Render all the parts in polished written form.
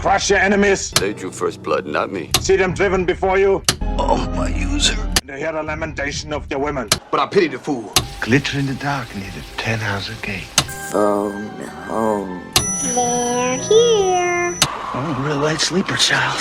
crush your enemies. They drew first blood, not me. See them driven before you. Oh, my user. And hear the lamentation of your women. But I pity the fool. Glitter in the dark near the 10-house gate. Phone home. They're here. Oh, a real light sleeper, child.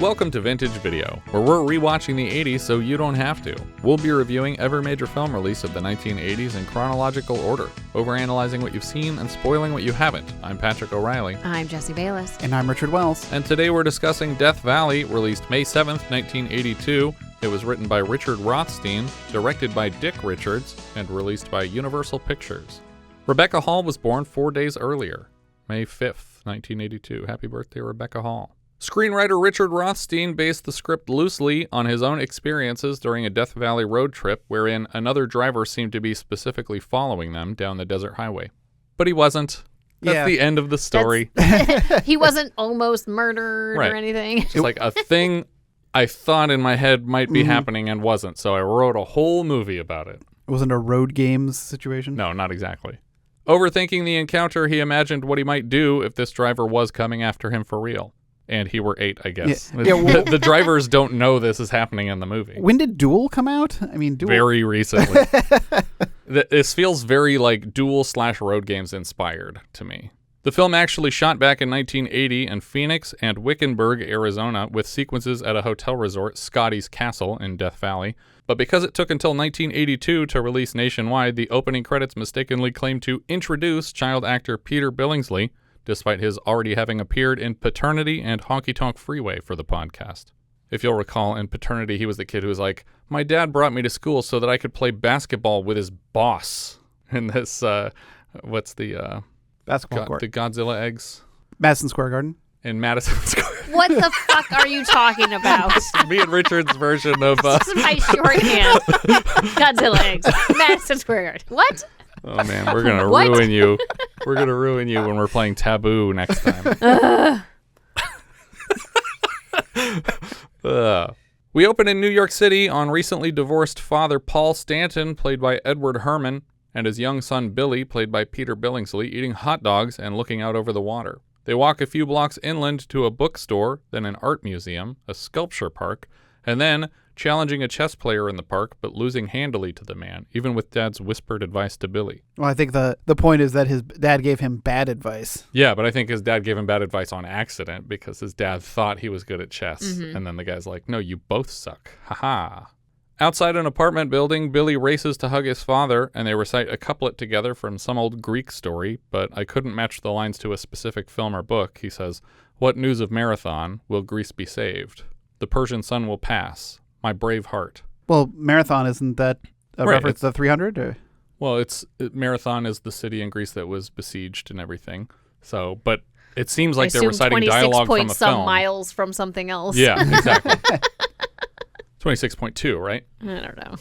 Welcome to Vintage Video, where we're rewatching the 80s so you don't have to. We'll be reviewing every major film release of the 1980s in chronological order, overanalyzing what you've seen and spoiling what you haven't. I'm Patrick O'Reilly. I'm Jesse Bayless. And I'm Richard Wells. And today we're discussing Death Valley, released May 7th, 1982. It was written by Richard Rothstein, directed by Dick Richards, and released by Universal Pictures. Rebecca Hall was born 4 days earlier, May 5th, 1982. Happy birthday, Rebecca Hall. Screenwriter Richard Rothstein based the script loosely on his own experiences during a Death Valley road trip wherein another driver seemed to be specifically following them down the desert highway. But he wasn't. That's the end of the story. He wasn't almost murdered Right. or anything. It's like a thing I thought in my head might be happening and wasn't, so I wrote a whole movie about it. It wasn't a road games situation? No, not exactly. Overthinking the encounter, he imagined what he might do if this driver was coming after him for real. And he were 8, I guess. Yeah, well, the drivers don't know this is happening in the movie. When did Duel come out? I mean, Duel. Very recently. This feels very like Duel/Road Games inspired to me. The film actually shot back in 1980 in Phoenix and Wickenburg, Arizona, with sequences at a hotel resort, Scotty's Castle, in Death Valley. But because it took until 1982 to release nationwide, the opening credits mistakenly claimed to introduce child actor Peter Billingsley, despite his already having appeared in Paternity and Honky Tonk Freeway for the podcast. If you'll recall, in Paternity, he was the kid who was like, my dad brought me to school so that I could play basketball with his boss. In this, what's the... Basketball court. The Godzilla eggs? Madison Square Garden? In Madison Square. What the fuck are you talking about? Me and Richard's version of... This is my shorthand. Godzilla eggs. Madison Square Garden. What? Oh man, we're gonna ruin you. We're gonna ruin you when we're playing Taboo next time. We open in New York City on recently divorced father Paul Stanton, played by Edward Herrmann, and his young son Billy, played by Peter Billingsley, eating hot dogs and looking out over the water. They walk a few blocks inland to a bookstore, then an art museum, a sculpture park, and then challenging a chess player in the park, but losing handily to the man, even with Dad's whispered advice to Billy. Well, I think the point is that his dad gave him bad advice. Yeah, but I think his dad gave him bad advice on accident because his dad thought he was good at chess. And then the guy's like, no, you both suck. Ha-ha. Outside an apartment building, Billy races to hug his father, and they recite a couplet together from some old Greek story, but I couldn't match the lines to a specific film or book. He says, what news of Marathon? Will Greece be saved? The Persian sun will pass. My brave heart. Well, Marathon, isn't that a Right, reference to the 300? Or? Well, Marathon is the city in Greece that was besieged and everything. So, but it seems like they're reciting dialogue from a film. Miles from something else. Yeah, exactly. 26.2, right? I don't know.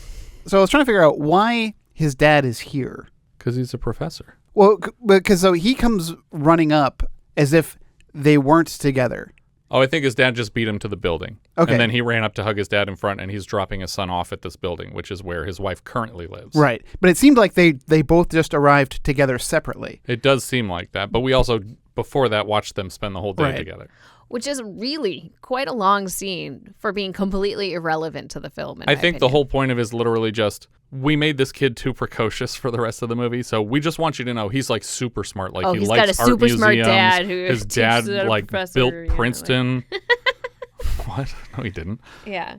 So I was trying to figure out why his dad is here. Because he's a professor. Well, because so he comes running up as if they weren't together. Oh, I think his dad just beat him to the building. Okay. And then he ran up to hug his dad in front, and he's dropping his son off at this building, which is where his wife currently lives. Right. But it seemed like they both just arrived together separately. It does seem like that. But we also, before that, watched them spend the whole day together. Which is really quite a long scene for being completely irrelevant to the film. I think the whole point of it is literally just, we made this kid too precocious for the rest of the movie, so we just want you to know he's like super smart. Like he he's likes got a art super smart museums. dad who his dad teaches at a like professor, built you know, Princeton. What? No, he didn't. Yeah.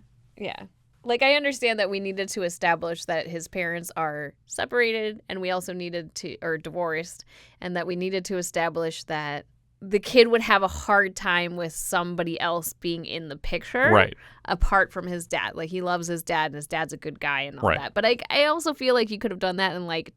Like, I understand that we needed to establish that his parents are separated, and we also needed to, or divorced, and that we needed to establish that the kid would have a hard time with somebody else being in the picture, right, apart from his dad. Like, he loves his dad, and his dad's a good guy and all right. that. But I also feel like you could have done that in, like,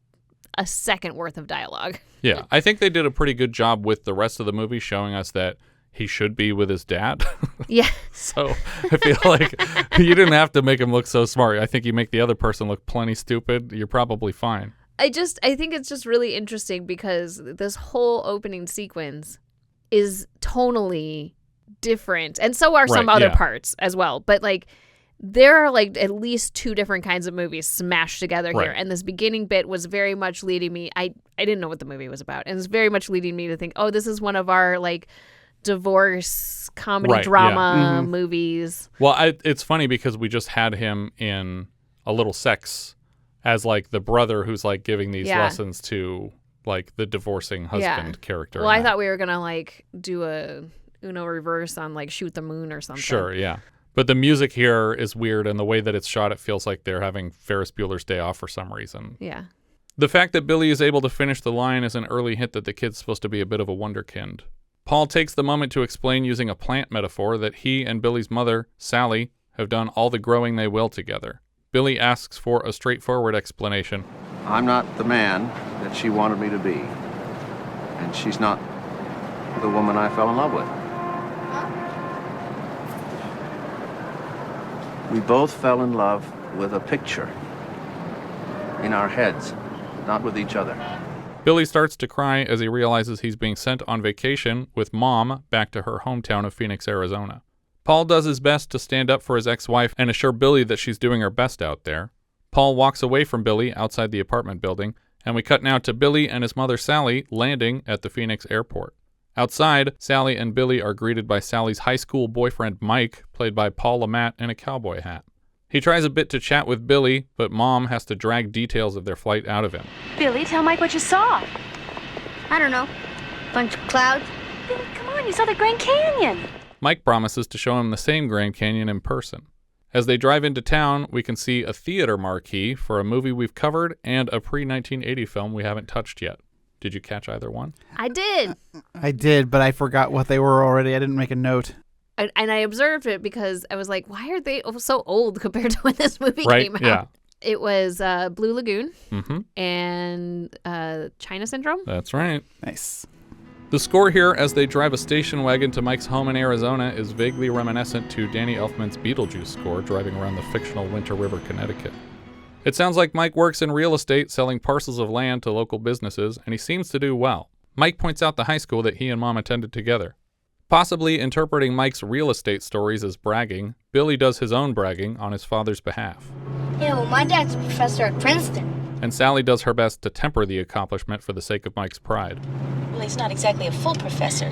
a second worth of dialogue. Yeah, I think they did a pretty good job with the rest of the movie showing us that he should be with his dad. Yeah. So I feel like you didn't have to make him look so smart. I think you make the other person look plenty stupid. You're probably fine. I think it's just really interesting because this whole opening sequence is tonally different, and so are some other parts as well. But like there are like at least 2 different kinds of movies smashed together here. Right. And this beginning bit was very much leading me. I didn't know what the movie was about. And it's very much leading me to think, oh, this is one of our like divorce comedy drama movies. Well, it's funny because we just had him in A Little Sex as like the brother who's like giving these lessons to like the divorcing husband character. Well, I thought we were going to like do a Uno reverse on like Shoot the Moon or something. Sure, yeah. But the music here is weird, and the way that it's shot, it feels like they're having Ferris Bueller's Day Off for some reason. Yeah. The fact that Billy is able to finish the line is an early hint that the kid's supposed to be a bit of a wonderkind. Paul takes the moment to explain using a plant metaphor that he and Billy's mother, Sally, have done all the growing they will together. Billy asks for a straightforward explanation. I'm not the man that she wanted me to be, and she's not the woman I fell in love with. We both fell in love with a picture in our heads, not with each other. Billy starts to cry as he realizes he's being sent on vacation with Mom back to her hometown of Phoenix, Arizona. Paul does his best to stand up for his ex-wife and assure Billy that she's doing her best out there. Paul walks away from Billy outside the apartment building, and we cut now to Billy and his mother Sally landing at the Phoenix airport. Outside, Sally and Billy are greeted by Sally's high school boyfriend Mike, played by Paul LaMatt in a cowboy hat. He tries a bit to chat with Billy, but Mom has to drag details of their flight out of him. Billy, tell Mike what you saw. I don't know. Bunch of clouds. Billy, come on, you saw the Grand Canyon. Mike promises to show him the same Grand Canyon in person. As they drive into town, we can see a theater marquee for a movie we've covered and a pre-1980 film we haven't touched yet. Did you catch either one? I did. I did, but I forgot what they were already. I didn't make a note. And I observed it because I was like, why are they so old compared to when this movie came out? Yeah. It was Blue Lagoon and China Syndrome. That's right. Nice. The score here as they drive a station wagon to Mike's home in Arizona is vaguely reminiscent to Danny Elfman's Beetlejuice score driving around the fictional Winter River, Connecticut. It sounds like Mike works in real estate selling parcels of land to local businesses, and he seems to do well. Mike points out the high school that he and Mom attended together. Possibly interpreting Mike's real estate stories as bragging, Billy does his own bragging on his father's behalf. Yeah, well, my dad's a professor at Princeton. And Sally does her best to temper the accomplishment for the sake of Mike's pride. Well, he's not exactly a full professor.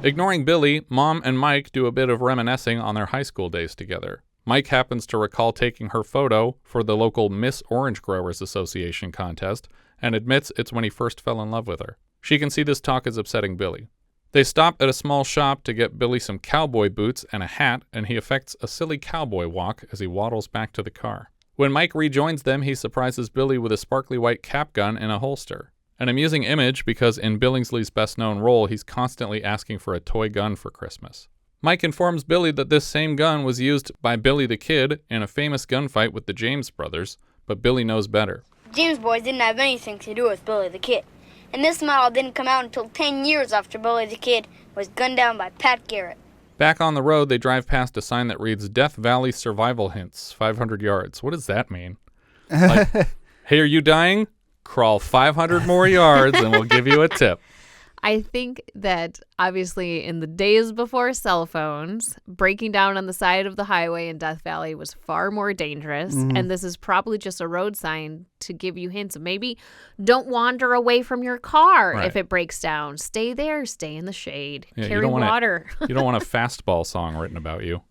Ignoring Billy, Mom and Mike do a bit of reminiscing on their high school days together. Mike happens to recall taking her photo for the local Miss Orange Growers Association contest and admits it's when he first fell in love with her. She can see this talk is upsetting Billy. They stop at a small shop to get Billy some cowboy boots and a hat, and he effects a silly cowboy walk as he waddles back to the car. When Mike rejoins them, he surprises Billy with a sparkly white cap gun in a holster. An amusing image because in Billingsley's best-known role, he's constantly asking for a toy gun for Christmas. Mike informs Billy that this same gun was used by Billy the Kid in a famous gunfight with the James brothers, but Billy knows better. James boys didn't have anything to do with Billy the Kid. And this model didn't come out until 10 years after Billy the Kid was gunned down by Pat Garrett. Back on the road, they drive past a sign that reads Death Valley Survival Hints, 500 yards. What does that mean? Like, hey, are you dying? Crawl 500 more yards and we'll give you a tip. I think that obviously in the days before cell phones, breaking down on the side of the highway in Death Valley was far more dangerous. And this is probably just a road sign to give you hints. Maybe don't wander away from your car if it breaks down. Stay there, stay in the shade, carry water. You don't want a fastball song written about you.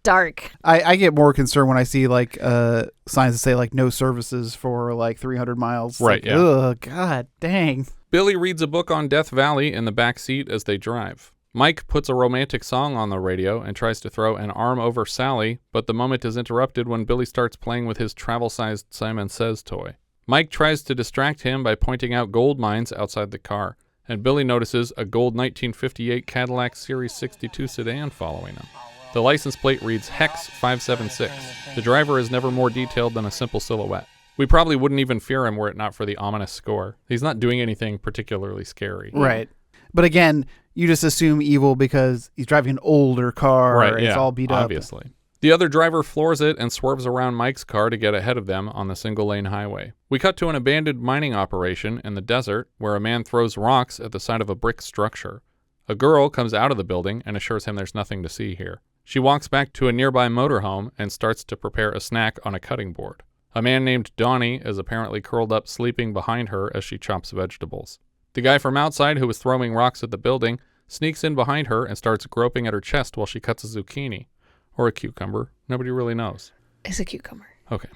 Dark. I get more concerned when I see like signs that say like no services for like 300 miles. Right, like, yeah. Ugh, God dang. Billy reads a book on Death Valley in the back seat as they drive. Mike puts a romantic song on the radio and tries to throw an arm over Sally, but the moment is interrupted when Billy starts playing with his travel-sized Simon Says toy. Mike tries to distract him by pointing out gold mines outside the car, and Billy notices a gold 1958 Cadillac Series 62 sedan following him. The license plate reads Hex 576. The driver is never more detailed than a simple silhouette. We probably wouldn't even fear him were it not for the ominous score. He's not doing anything particularly scary. Right. But again, you just assume evil because he's driving an older car. Right, It's all beat up. Obviously. The other driver floors it and swerves around Mike's car to get ahead of them on the single-lane highway. We cut to an abandoned mining operation in the desert where a man throws rocks at the side of a brick structure. A girl comes out of the building and assures him there's nothing to see here. She walks back to a nearby motorhome and starts to prepare a snack on a cutting board. A man named Donnie is apparently curled up sleeping behind her as she chops vegetables. The guy from outside who was throwing rocks at the building sneaks in behind her and starts groping at her chest while she cuts a zucchini. Or a cucumber. Nobody really knows. It's a cucumber. Okay.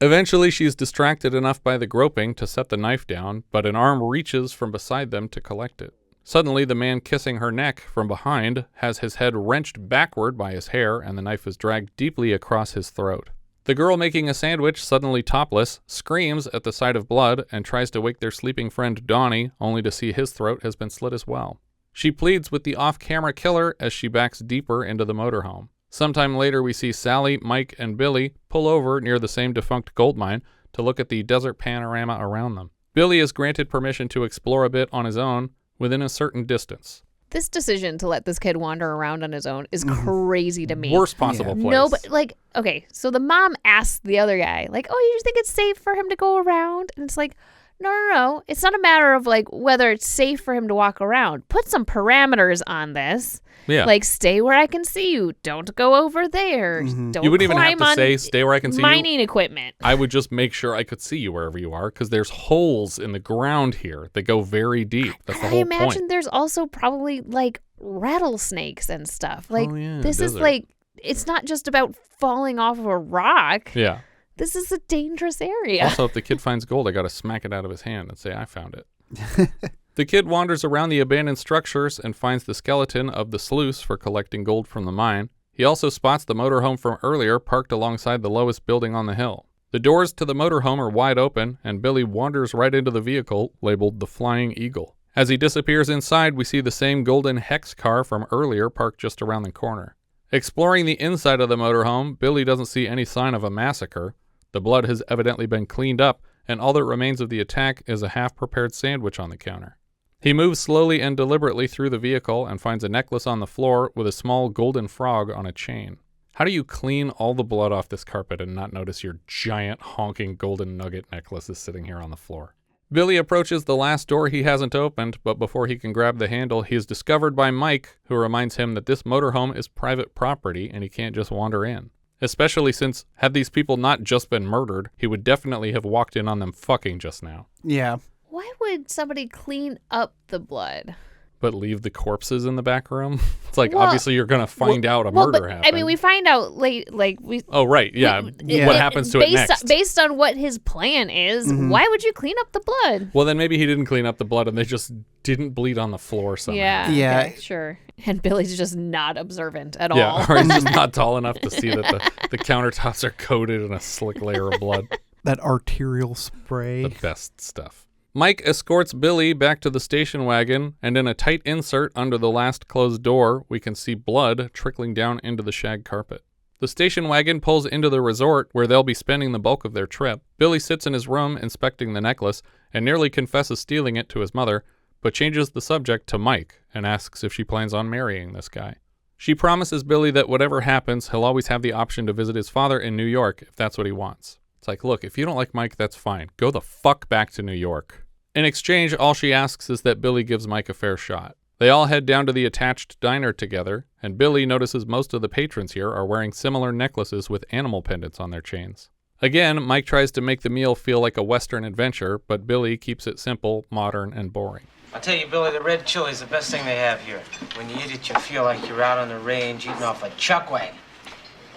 Eventually, she's distracted enough by the groping to set the knife down, but an arm reaches from beside them to collect it. Suddenly, the man kissing her neck from behind has his head wrenched backward by his hair, and the knife is dragged deeply across his throat. The girl making a sandwich, suddenly topless, screams at the sight of blood and tries to wake their sleeping friend Donnie, only to see his throat has been slit as well. She pleads with the off-camera killer as she backs deeper into the motorhome. Sometime later, we see Sally, Mike, and Billy pull over near the same defunct gold mine to look at the desert panorama around them. Billy is granted permission to explore a bit on his own within a certain distance. This decision to let this kid wander around on his own is crazy to me. Worst possible place. No, but like, okay, so the mom asks the other guy, like, oh, you think it's safe for him to go around? And it's like, no. It's not a matter of like whether it's safe for him to walk around. Put some parameters on this. Yeah. Like, stay where I can see you. Don't go over there. Don't You wouldn't even have climb to say, stay where I can see you. mining equipment. I would just make sure I could see you wherever you are, because there's holes in the ground here that go very deep. That's the whole I imagine point. there's also probably like rattlesnakes and stuff. Like, this is desert. like, it's not just about falling off of a rock. Yeah. This is a dangerous area. Also, if the kid finds gold, I got to smack it out of his hand and say, I found it. The kid wanders around the abandoned structures and finds the skeleton of the sluice for collecting gold from the mine. He also spots the motorhome from earlier parked alongside the lowest building on the hill. The doors to the motorhome are wide open, and Billy wanders right into the vehicle, labeled the Flying Eagle. As he disappears inside, we see the same golden Hicks car from earlier parked just around the corner. Exploring the inside of the motorhome, Billy doesn't see any sign of a massacre. The blood has evidently been cleaned up, and all that remains of the attack is a half-prepared sandwich on the counter. He moves slowly and deliberately through the vehicle and finds a necklace on the floor with a small golden frog on a chain. How do you clean all the blood off this carpet and not notice your giant honking golden nugget necklace is sitting here on the floor? Billy approaches the last door he hasn't opened, but before he can grab the handle, he is discovered by Mike, who reminds him that this motorhome is private property and he can't just wander in. Especially since, had these people not just been murdered, he would definitely have walked in on them fucking just now. Yeah. Why would somebody clean up the blood? But leave the corpses in the back room? It's like, Well, obviously you're going to find out a murder happened. I mean, we find out late, like we. Oh, right, yeah. What happens to it next? Based on what his plan is, why would you clean up the blood? Well, then maybe he didn't clean up the blood and they just didn't bleed on the floor somehow. Yeah, okay, sure. And Billy's just not observant at all. Yeah, or he's just not tall enough to see that the countertops are coated in a slick layer of blood. That arterial spray. The best stuff. Mike escorts Billy back to the station wagon, and in a tight insert under the last closed door, we can see blood trickling down into the shag carpet. The station wagon pulls into the resort where they'll be spending the bulk of their trip. Billy sits in his room inspecting the necklace and nearly confesses stealing it to his mother, but changes the subject to Mike and asks if she plans on marrying this guy. She promises Billy that whatever happens, he'll always have the option to visit his father in New York if that's what he wants. It's like, look, if you don't like Mike, that's fine. Go the fuck back to New York. In exchange, all she asks is that Billy gives Mike a fair shot. They all head down to the attached diner together, and Billy notices most of the patrons here are wearing similar necklaces with animal pendants on their chains. Again, Mike tries to make the meal feel like a Western adventure, but Billy keeps it simple, modern, and boring. I'll tell you, Billy, the red chili's the best thing they have here. When you eat it, you feel like you're out on the range eating off a chuck wagon.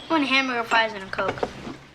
One hamburger fries and a Coke.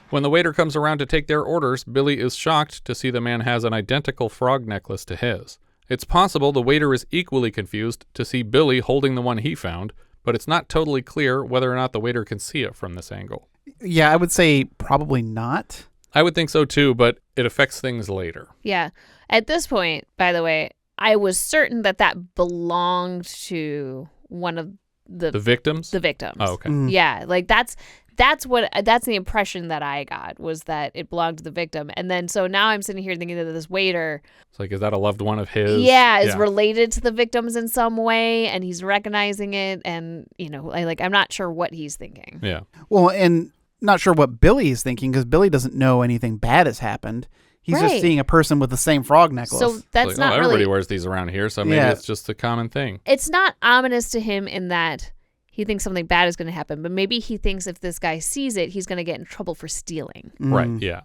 When the waiter comes around to take their orders, Billy is shocked to see the man has an identical frog necklace to his. It's possible the waiter is equally confused to see Billy holding the one he found, but it's not totally clear whether or not the waiter can see it from this angle. Yeah, I would say probably not. I would think so too, but it affects things later. Yeah. At this point, by the way, I was certain that belonged to one of the victims? The victims. Oh, okay. Yeah, like that's the impression that I got, was that it belonged to the victim. And then so now I'm sitting here thinking that this waiter, it's like, is that a loved one of his? is related to the victims in some way, and he's recognizing it, and I'm not sure what he's thinking. Yeah. Well, and not sure what Billy is thinking, because Billy doesn't know anything bad has happened. He's just seeing a person with the same frog necklace. So that's not everybody really, wears these around here, so maybe it's just a common thing. It's not ominous to him in that He thinks something bad is going to happen, but maybe he thinks if this guy sees it, he's going to get in trouble for stealing. Right, yeah.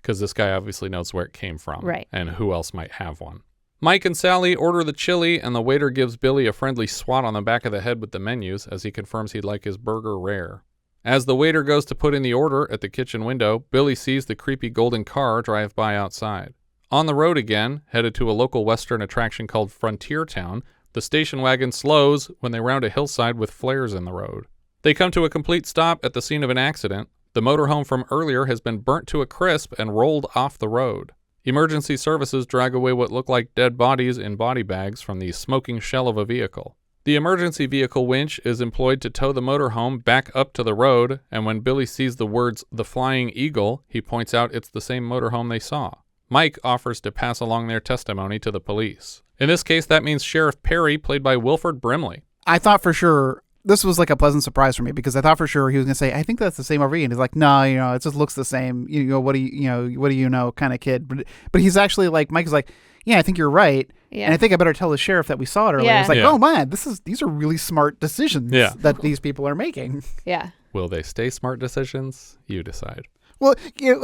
Because this guy obviously knows where it came from. Right. And who else might have one. Mike and Sally order the chili, and the waiter gives Billy a friendly swat on the back of the head with the menus as he confirms he'd like his burger rare. As the waiter goes to put in the order at the kitchen window, Billy sees the creepy golden car drive by outside. On the road again, headed to a local western attraction called Frontier Town, the station wagon slows when they round a hillside with flares in the road. They come to a complete stop at the scene of an accident. The motorhome from earlier has been burnt to a crisp and rolled off the road. Emergency services drag away what look like dead bodies in body bags from the smoking shell of a vehicle. The emergency vehicle winch is employed to tow the motorhome back up to the road, and when Billy sees the words "The Flying Eagle," he points out it's the same motorhome they saw. Mike offers to pass along their testimony to the police. In this case, that means Sheriff Perry, played by Wilford Brimley. I thought for sure, this was like a pleasant surprise for me because I thought for sure he was going to say, I think that's the same over here. And he's like, no, it just looks the same. What do you know kind of kid. But he's actually like, Mike is like, yeah, I think you're right. Yeah. And I think I better tell the sheriff that we saw it earlier. Yeah. It's like, oh man, these are really smart decisions that these people are making. Yeah. Will they stay smart decisions? You decide. Well,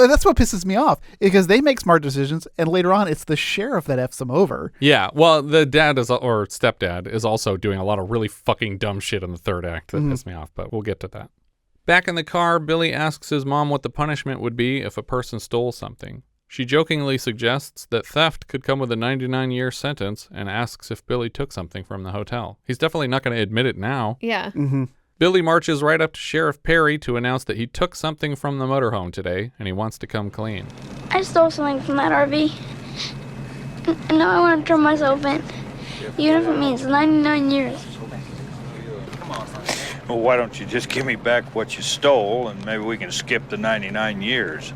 that's what pisses me off because they make smart decisions, and later on, it's the sheriff that F's them over. Yeah, well, the dad or stepdad is also doing a lot of really fucking dumb shit in the third act that pissed me off, but we'll get to that. Back in the car, Billy asks his mom what the punishment would be if a person stole something. She jokingly suggests that theft could come with a 99-year sentence and asks if Billy took something from the hotel. He's definitely not going to admit it now. Yeah. Mm-hmm. Billy marches right up to Sheriff Perry to announce that he took something from the motorhome today, and he wants to come clean. I stole something from that RV. And now I want to turn myself in. Even if it means 99 years. Well, why don't you just give me back what you stole, and maybe we can skip the 99 years.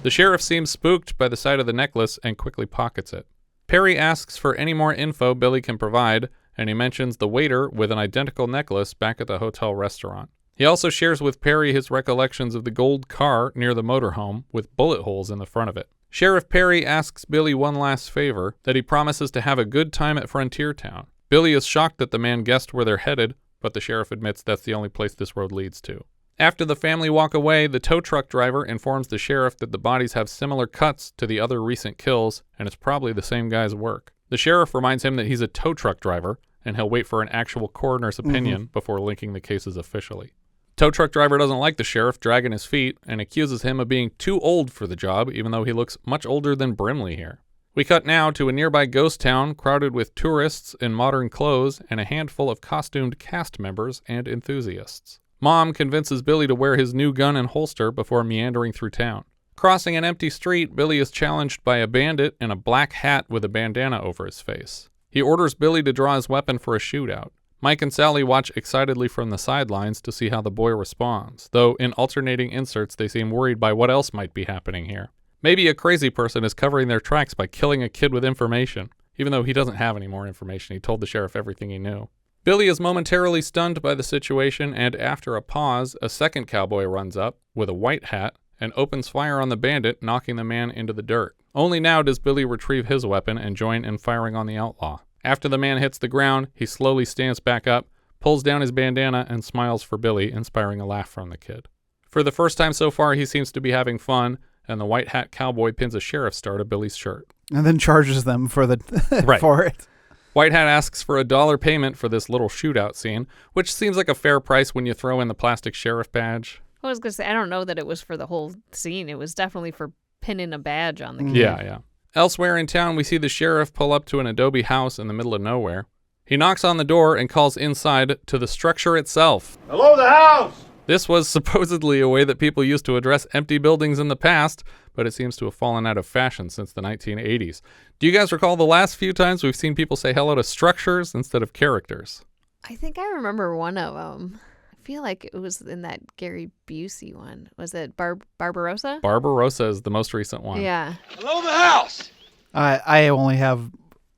The sheriff seems spooked by the sight of the necklace and quickly pockets it. Perry asks for any more info Billy can provide, and he mentions the waiter with an identical necklace back at the hotel restaurant. He also shares with Perry his recollections of the gold car near the motorhome with bullet holes in the front of it. Sheriff Perry asks Billy one last favor, that he promises to have a good time at Frontier Town. Billy is shocked that the man guessed where they're headed, but the sheriff admits that's the only place this road leads to. After the family walk away, the tow truck driver informs the sheriff that the bodies have similar cuts to the other recent kills, and it's probably the same guy's work. The sheriff reminds him that he's a tow truck driver, and he'll wait for an actual coroner's opinion before linking the cases officially. Tow truck driver doesn't like the sheriff dragging his feet and accuses him of being too old for the job, even though he looks much older than Brimley here. We cut now to a nearby ghost town crowded with tourists in modern clothes and a handful of costumed cast members and enthusiasts. Mom convinces Billy to wear his new gun and holster before meandering through town. Crossing an empty street, Billy is challenged by a bandit in a black hat with a bandana over his face. He orders Billy to draw his weapon for a shootout. Mike and Sally watch excitedly from the sidelines to see how the boy responds, though in alternating inserts they seem worried by what else might be happening here. Maybe a crazy person is covering their tracks by killing a kid with information, even though he doesn't have any more information. He told the sheriff everything he knew. Billy is momentarily stunned by the situation, and after a pause, a second cowboy runs up with a white hat and opens fire on the bandit, knocking the man into the dirt. Only now does Billy retrieve his weapon and join in firing on the outlaw. After the man hits the ground, he slowly stands back up, pulls down his bandana, and smiles for Billy, inspiring a laugh from the kid. For the first time so far, he seems to be having fun, and the white hat cowboy pins a sheriff's star to Billy's shirt. And then charges them for for it. White hat asks for $1 payment for this little shootout scene, which seems like a fair price when you throw in the plastic sheriff badge. I was going to say, I don't know that it was for the whole scene. It was definitely for pinning a badge on the kid. Yeah. Elsewhere in town, we see the sheriff pull up to an adobe house in the middle of nowhere. He knocks on the door and calls inside to the structure itself. Hello, the house! This was supposedly a way that people used to address empty buildings in the past, but it seems to have fallen out of fashion since the 1980s. Do you guys recall the last few times we've seen people say hello to structures instead of characters? I think I remember one of them. I feel like it was in that Gary Busey one. Was it Barbarossa? Barbarossa is the most recent one. Yeah. Hello, the house! I only have,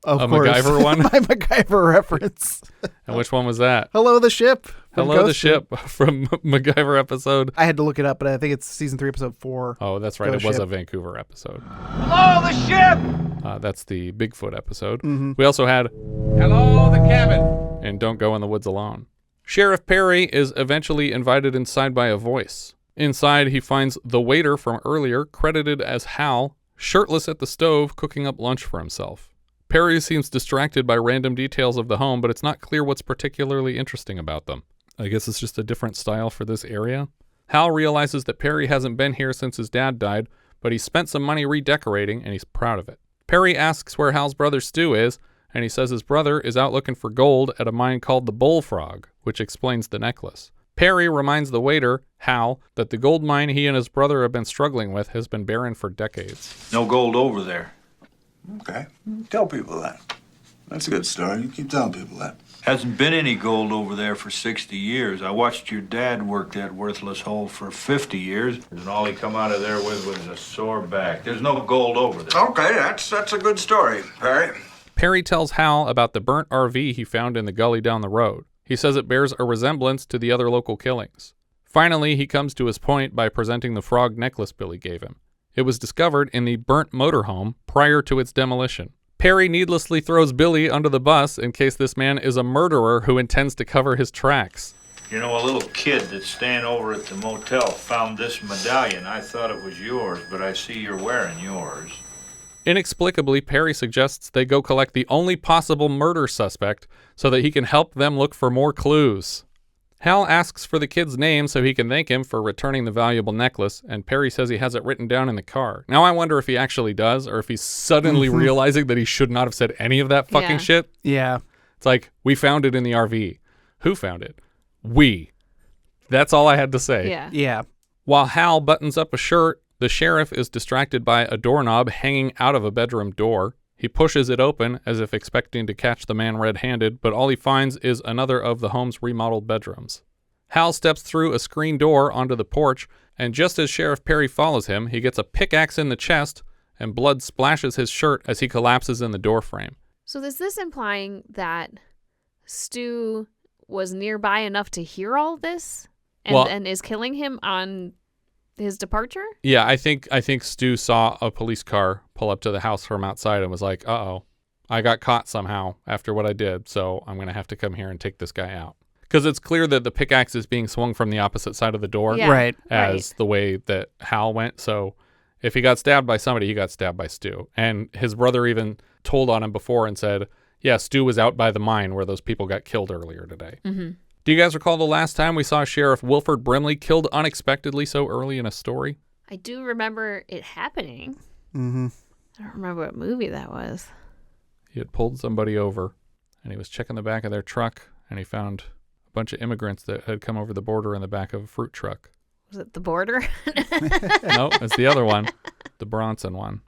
of course, MacGyver one? my MacGyver reference. And which one was that? Hello, the ship. Hello, the ship from MacGyver episode. I had to look it up, but I think it's season 3, episode 4. Oh, that's right. It was a Vancouver episode. Hello, the ship! That's the Bigfoot episode. Mm-hmm. We also had Hello, the cabin! and Don't Go in the Woods Alone. Sheriff Perry is eventually invited inside by a voice. Inside, he finds the waiter from earlier, credited as Hal, shirtless at the stove, cooking up lunch for himself. Perry seems distracted by random details of the home, but it's not clear what's particularly interesting about them. I guess it's just a different style for this area. Hal realizes that Perry hasn't been here since his dad died, but he spent some money redecorating, and he's proud of it. Perry asks where Hal's brother Stu is, and he says his brother is out looking for gold at a mine called the Bullfrog, which explains the necklace. Perry reminds the waiter, Hal, that the gold mine he and his brother have been struggling with has been barren for decades. No gold over there. Okay. Tell people that. That's a good story. You keep telling people that. Hasn't been any gold over there for 60 years. I watched your dad work that worthless hole for 50 years, and all he come out of there with was a sore back. There's no gold over there. Okay, that's a good story, Perry. Perry tells Hal about the burnt RV he found in the gully down the road. He says it bears a resemblance to the other local killings. Finally, he comes to his point by presenting the frog necklace Billy gave him. It was discovered in the burnt motorhome prior to its demolition. Perry needlessly throws Billy under the bus in case this man is a murderer who intends to cover his tracks. You know, a little kid that's staying over at the motel found this medallion. I thought it was yours, but I see you're wearing yours. Inexplicably, Perry suggests they go collect the only possible murder suspect so that he can help them look for more clues. Hal asks for the kid's name so he can thank him for returning the valuable necklace, and Perry says he has it written down in the car. Now I wonder if he actually does, or if he's suddenly realizing that he should not have said any of that fucking shit. Yeah. It's like, we found it in the RV. Who found it? We. That's all I had to say. Yeah. Yeah. While Hal buttons up a shirt, the sheriff is distracted by a doorknob hanging out of a bedroom door. He pushes it open as if expecting to catch the man red-handed, but all he finds is another of the home's remodeled bedrooms. Hal steps through a screen door onto the porch, and just as Sheriff Perry follows him, he gets a pickaxe in the chest, and blood splashes his shirt as he collapses in the doorframe. So is this implying that Stu was nearby enough to hear all this and is killing him on his departure? Yeah, I think Stu saw a police car pull up to the house from outside and was like, uh-oh, I got caught somehow after what I did, so I'm going to have to come here and take this guy out. Because it's clear that the pickaxe is being swung from the opposite side of the door, Right. as the way that Hal went. So if he got stabbed by somebody, he got stabbed by Stu. And his brother even told on him before and said, yeah, Stu was out by the mine where those people got killed earlier today. Mm-hmm. Do you guys recall the last time we saw Sheriff Wilford Brimley killed unexpectedly so early in a story? I do remember it happening. Mm-hmm. I don't remember what movie that was. He had pulled somebody over, and he was checking the back of their truck, and he found a bunch of immigrants that had come over the border in the back of a fruit truck. Was it The Border? No, it's the other one, the Bronson one.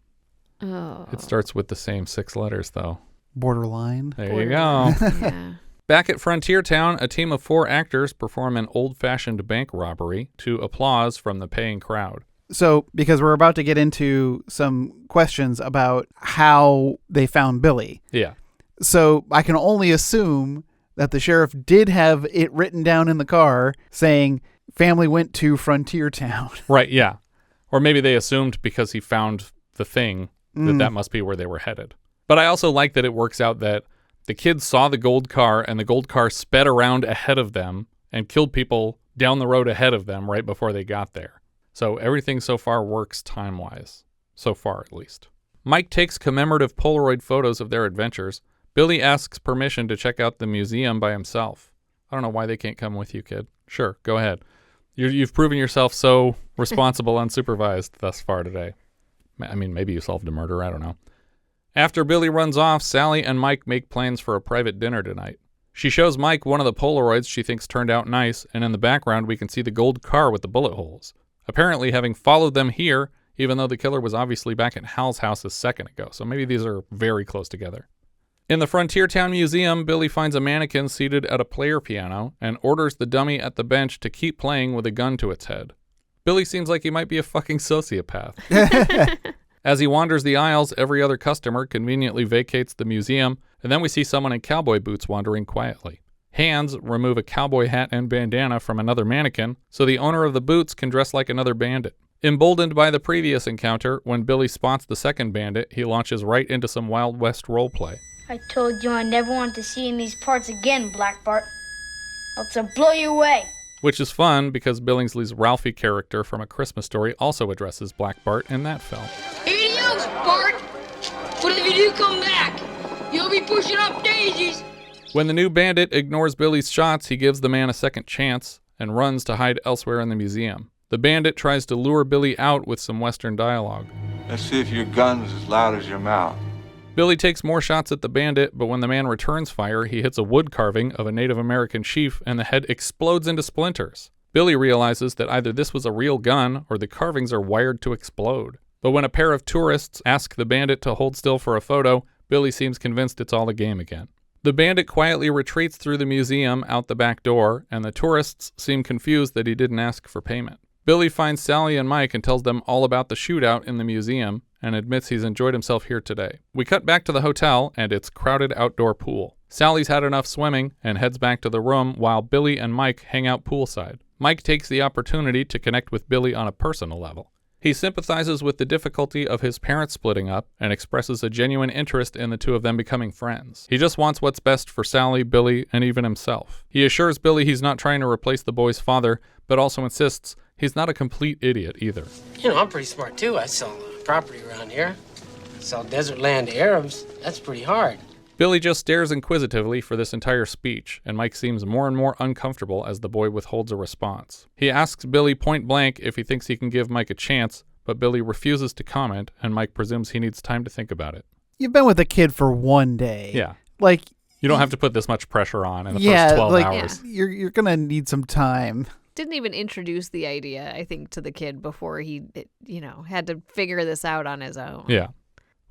Oh. It starts with the same 6 letters, though. Borderline. There you go. Yeah. Back at Frontier Town, a team of 4 actors perform an old-fashioned bank robbery to applause from the paying crowd. So, because we're about to get into some questions about how they found Billy. Yeah. So, I can only assume that the sheriff did have it written down in the car saying, family went to Frontier Town. Right, yeah. Or maybe they assumed because he found the thing that must be where they were headed. But I also like that it works out that the kids saw the gold car, and the gold car sped around ahead of them and killed people down the road ahead of them right before they got there. So everything so far works time-wise. So far, at least. Mike takes commemorative Polaroid photos of their adventures. Billy asks permission to check out the museum by himself. I don't know why they can't come with you, kid. Sure, go ahead. You've proven yourself so responsible unsupervised thus far today. I mean, maybe you solved a murder, I don't know. After Billy runs off, Sally and Mike make plans for a private dinner tonight. She shows Mike one of the Polaroids she thinks turned out nice, and in the background we can see the gold car with the bullet holes. Apparently having followed them here, even though the killer was obviously back at Hal's house a second ago, so maybe these are very close together. In the Frontier Town Museum, Billy finds a mannequin seated at a player piano and orders the dummy at the bench to keep playing with a gun to its head. Billy seems like he might be a fucking sociopath. As he wanders the aisles, every other customer conveniently vacates the museum, and then we see someone in cowboy boots wandering quietly. Hands remove a cowboy hat and bandana from another mannequin, so the owner of the boots can dress like another bandit. Emboldened by the previous encounter, when Billy spots the second bandit, he launches right into some Wild West roleplay. I told you I never wanted to see you in these parts again, Black Bart. else I'll blow you away. Which is fun because Billingsley's Ralphie character from A Christmas Story also addresses Black Bart in that film. Adios, Bart! But if you do come back, you'll be pushing up daisies. When the new bandit ignores Billy's shots, he gives the man a second chance and runs to hide elsewhere in the museum. The bandit tries to lure Billy out with some Western dialogue. Let's see if your gun's as loud as your mouth. Billy takes more shots at the bandit, but when the man returns fire, he hits a wood carving of a Native American chief and the head explodes into splinters. Billy realizes that either this was a real gun or the carvings are wired to explode. But when a pair of tourists ask the bandit to hold still for a photo, Billy seems convinced it's all a game again. The bandit quietly retreats through the museum out the back door, and the tourists seem confused that he didn't ask for payment. Billy finds Sally and Mike and tells them all about the shootout in the museum and admits he's enjoyed himself here today. We cut back to the hotel and its crowded outdoor pool. Sally's had enough swimming and heads back to the room while Billy and Mike hang out poolside. Mike takes the opportunity to connect with Billy on a personal level. He sympathizes with the difficulty of his parents splitting up and expresses a genuine interest in the two of them becoming friends. He just wants what's best for Sally, Billy, and even himself. He assures Billy he's not trying to replace the boy's father, but also insists he's not a complete idiot either. You know, I'm pretty smart too. I sell property around here. I sell desert land to Arabs. That's pretty hard. Billy just stares inquisitively for this entire speech, and Mike seems more and more uncomfortable as the boy withholds a response. He asks Billy point blank if he thinks he can give Mike a chance, but Billy refuses to comment, and Mike presumes he needs time to think about it. You've been with a kid for one day. Yeah. Like, you don't have to put this much pressure on in the first 12 hours. You're going to need some time. Didn't even introduce the idea, I think, to the kid before he, had to figure this out on his own. Yeah.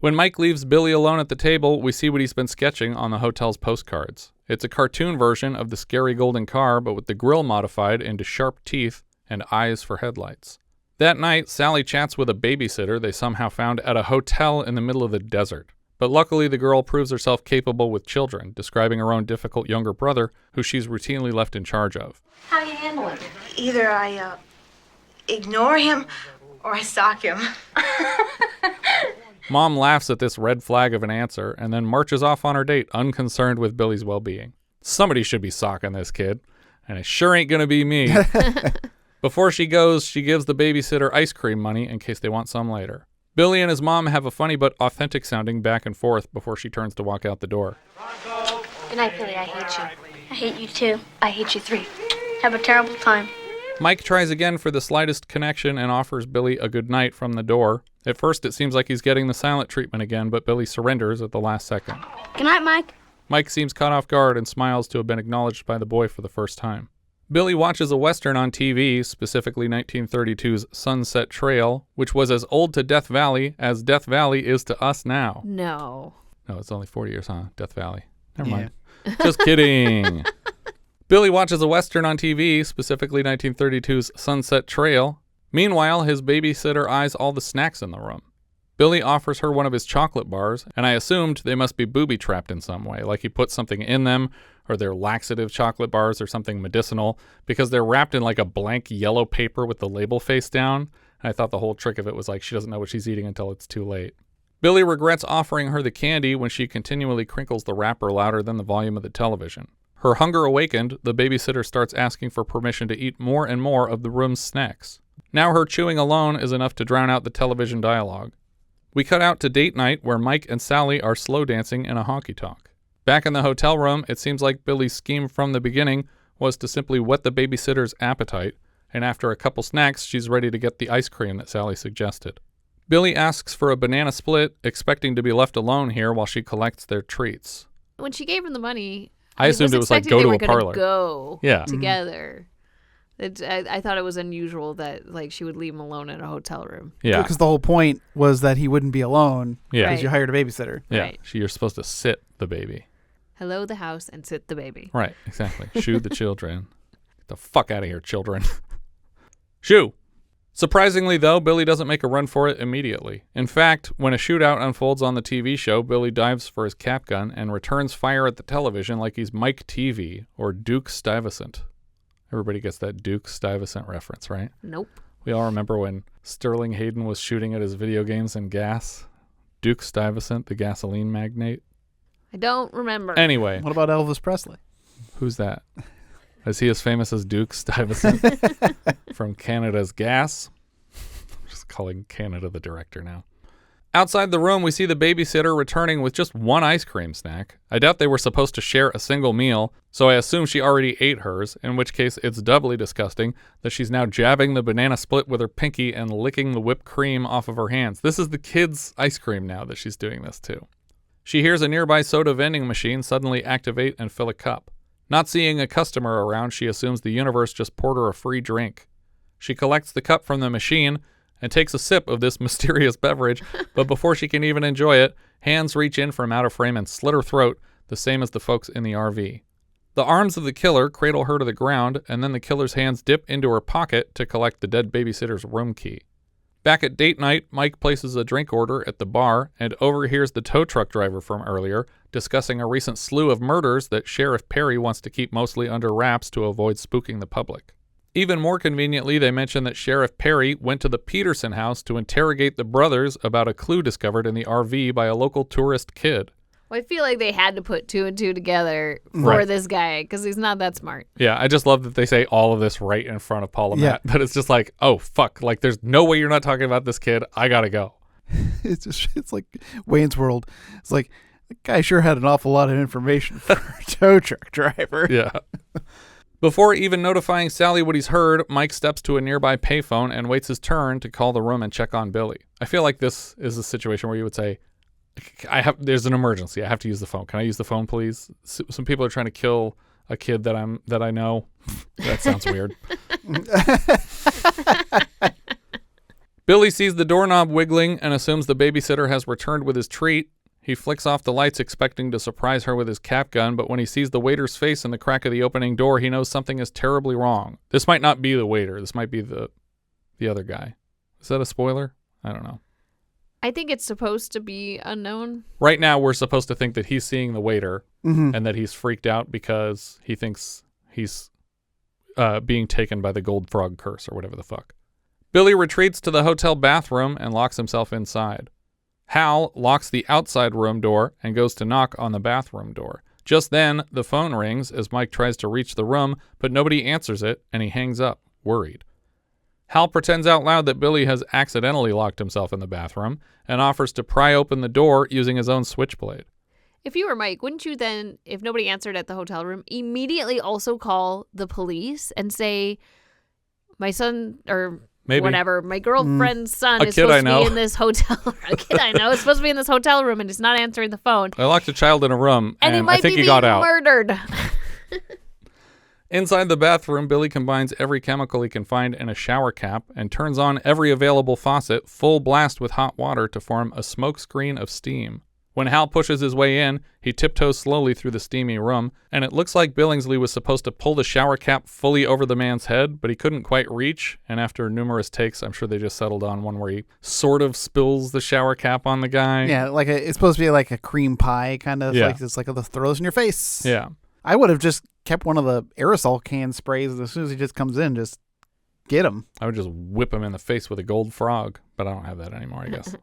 When Mike leaves Billy alone at the table, we see what he's been sketching on the hotel's postcards. It's a cartoon version of the scary golden car, but with the grill modified into sharp teeth and eyes for headlights. That night, Sally chats with a babysitter they somehow found at a hotel in the middle of the desert. But luckily, the girl proves herself capable with children, describing her own difficult younger brother, who she's routinely left in charge of. How you handle it? Either I, ignore him or I sock him. Mom laughs at this red flag of an answer and then marches off on her date, unconcerned with Billy's well-being. Somebody should be socking this kid, and it sure ain't gonna be me. Before she goes, she gives the babysitter ice cream money in case they want some later. Billy and his mom have a funny but authentic-sounding back and forth before she turns to walk out the door. Good night, Billy. I hate you. I hate you too. I hate you 3. Have a terrible time. Mike tries again for the slightest connection and offers Billy a good night from the door. At first, it seems like he's getting the silent treatment again, but Billy surrenders at the last second. Good night, Mike. Mike seems caught off guard and smiles to have been acknowledged by the boy for the first time. Billy watches a Western on TV, specifically 1932's Sunset Trail, which was as old to Death Valley as Death Valley is to us now. No, it's only 40 years, huh? Death Valley. Never mind. Just kidding. Billy watches a Western on TV, specifically 1932's Sunset Trail. Meanwhile, his babysitter eyes all the snacks in the room. Billy offers her one of his chocolate bars, and I assumed they must be booby-trapped in some way, like he put something in them, or they're laxative chocolate bars or something medicinal, because they're wrapped in like a blank yellow paper with the label face down. And I thought the whole trick of it was like she doesn't know what she's eating until it's too late. Billy regrets offering her the candy when she continually crinkles the wrapper louder than the volume of the television. Her hunger awakened, the babysitter starts asking for permission to eat more and more of the room's snacks. Now her chewing alone is enough to drown out the television dialogue. We cut out to date night where Mike and Sally are slow dancing in a honky-tonk. Back in the hotel room, it seems like Billy's scheme from the beginning was to simply whet the babysitter's appetite, and after a couple snacks, she's ready to get the ice cream that Sally suggested. Billy asks for a banana split, expecting to be left alone here while she collects their treats. When she gave him the money, I assumed it was like go to a parlor. Go yeah. together. I thought it was unusual that like she would leave him alone in a hotel room. Yeah, because the whole point was that he wouldn't be alone. Yeah, because you hired a babysitter. Yeah, right. You're supposed to sit the baby. Hello, the house, and sit the baby. Right, exactly. Shoo the children. Get the fuck out of here, children. Shoo. Surprisingly, though, Billy doesn't make a run for it immediately. In fact, when a shootout unfolds on the TV show, Billy dives for his cap gun and returns fire at the television like he's Mike TV or Duke Stuyvesant. Everybody gets that Duke Stuyvesant reference, right? Nope. We all remember when Sterling Hayden was shooting at his video games and gas. Duke Stuyvesant, the gasoline magnate. I don't remember. Anyway. What about Elvis Presley? Who's that? Is he as famous as Duke Stuyvesant from Canada's Gas? I'm just calling Canada the director now. Outside the room, we see the babysitter returning with just one ice cream snack. I doubt they were supposed to share a single meal, so I assume she already ate hers, in which case it's doubly disgusting that she's now jabbing the banana split with her pinky and licking the whipped cream off of her hands. This is the kid's ice cream now that she's doing this to. She hears a nearby soda vending machine suddenly activate and fill a cup. Not seeing a customer around, she assumes the universe just poured her a free drink. She collects the cup from the machine and takes a sip of this mysterious beverage, but before she can even enjoy it, hands reach in from out of frame and slit her throat, the same as the folks in the RV. The arms of the killer cradle her to the ground, and then the killer's hands dip into her pocket to collect the dead babysitter's room key. Back at date night, Mike places a drink order at the bar and overhears the tow truck driver from earlier discussing a recent slew of murders that Sheriff Perry wants to keep mostly under wraps to avoid spooking the public. Even more conveniently, they mention that Sheriff Perry went to the Peterson house to interrogate the brothers about a clue discovered in the RV by a local tourist kid. Well, I feel like they had to put 2 and 2 together for this guy because he's not that smart. Yeah, I just love that they say all of this right in front of Paula Matt. But it's just like, oh, fuck. Like, there's no way you're not talking about this kid. I gotta go. It's like Wayne's World. It's like, the guy sure had an awful lot of information for a tow truck driver. Yeah. Before even notifying Sally what he's heard, Mike steps to a nearby payphone and waits his turn to call the room and check on Billy. I feel like this is a situation where you would say, there's an emergency. I have to use the phone. Can I use the phone, please? Some people are trying to kill a kid that I know. That sounds weird. Billy sees the doorknob wiggling and assumes the babysitter has returned with his treat. He flicks off the lights expecting to surprise her with his cap gun, but when he sees the waiter's face in the crack of the opening door, he knows something is terribly wrong. This might not be the waiter. This might be the other guy. Is that a spoiler? I don't know. I think it's supposed to be unknown. Right now, we're supposed to think that he's seeing the waiter and that he's freaked out because he thinks he's being taken by the gold frog curse or whatever the fuck. Billy retreats to the hotel bathroom and locks himself inside. Hal locks the outside room door and goes to knock on the bathroom door. Just then, the phone rings as Mike tries to reach the room, but nobody answers it, and he hangs up, worried. Hal pretends out loud that Billy has accidentally locked himself in the bathroom and offers to pry open the door using his own switchblade. If you were Mike, wouldn't you then, if nobody answered at the hotel room, immediately also call the police and say, my son, or maybe whatever, my girlfriend's son is supposed to be in this hotel. A kid I know is supposed to be in this hotel room and he's not answering the phone. I locked a child in a room and I think he got out. Murdered. Inside the bathroom, Billy combines every chemical he can find in a shower cap and turns on every available faucet full blast with hot water to form a smoke screen of steam. When Hal pushes his way in, he tiptoes slowly through the steamy room, and it looks like Billingsley was supposed to pull the shower cap fully over the man's head, but he couldn't quite reach, and after numerous takes, I'm sure they just settled on one where he sort of spills the shower cap on the guy. Yeah, like it's supposed to be like a cream pie kind of, yeah. Like it's like the throws in your face. Yeah. I would have just kept one of the aerosol can sprays as soon as he just comes in, just get him. I would just whip him in the face with a gold frog, but I don't have that anymore, I guess.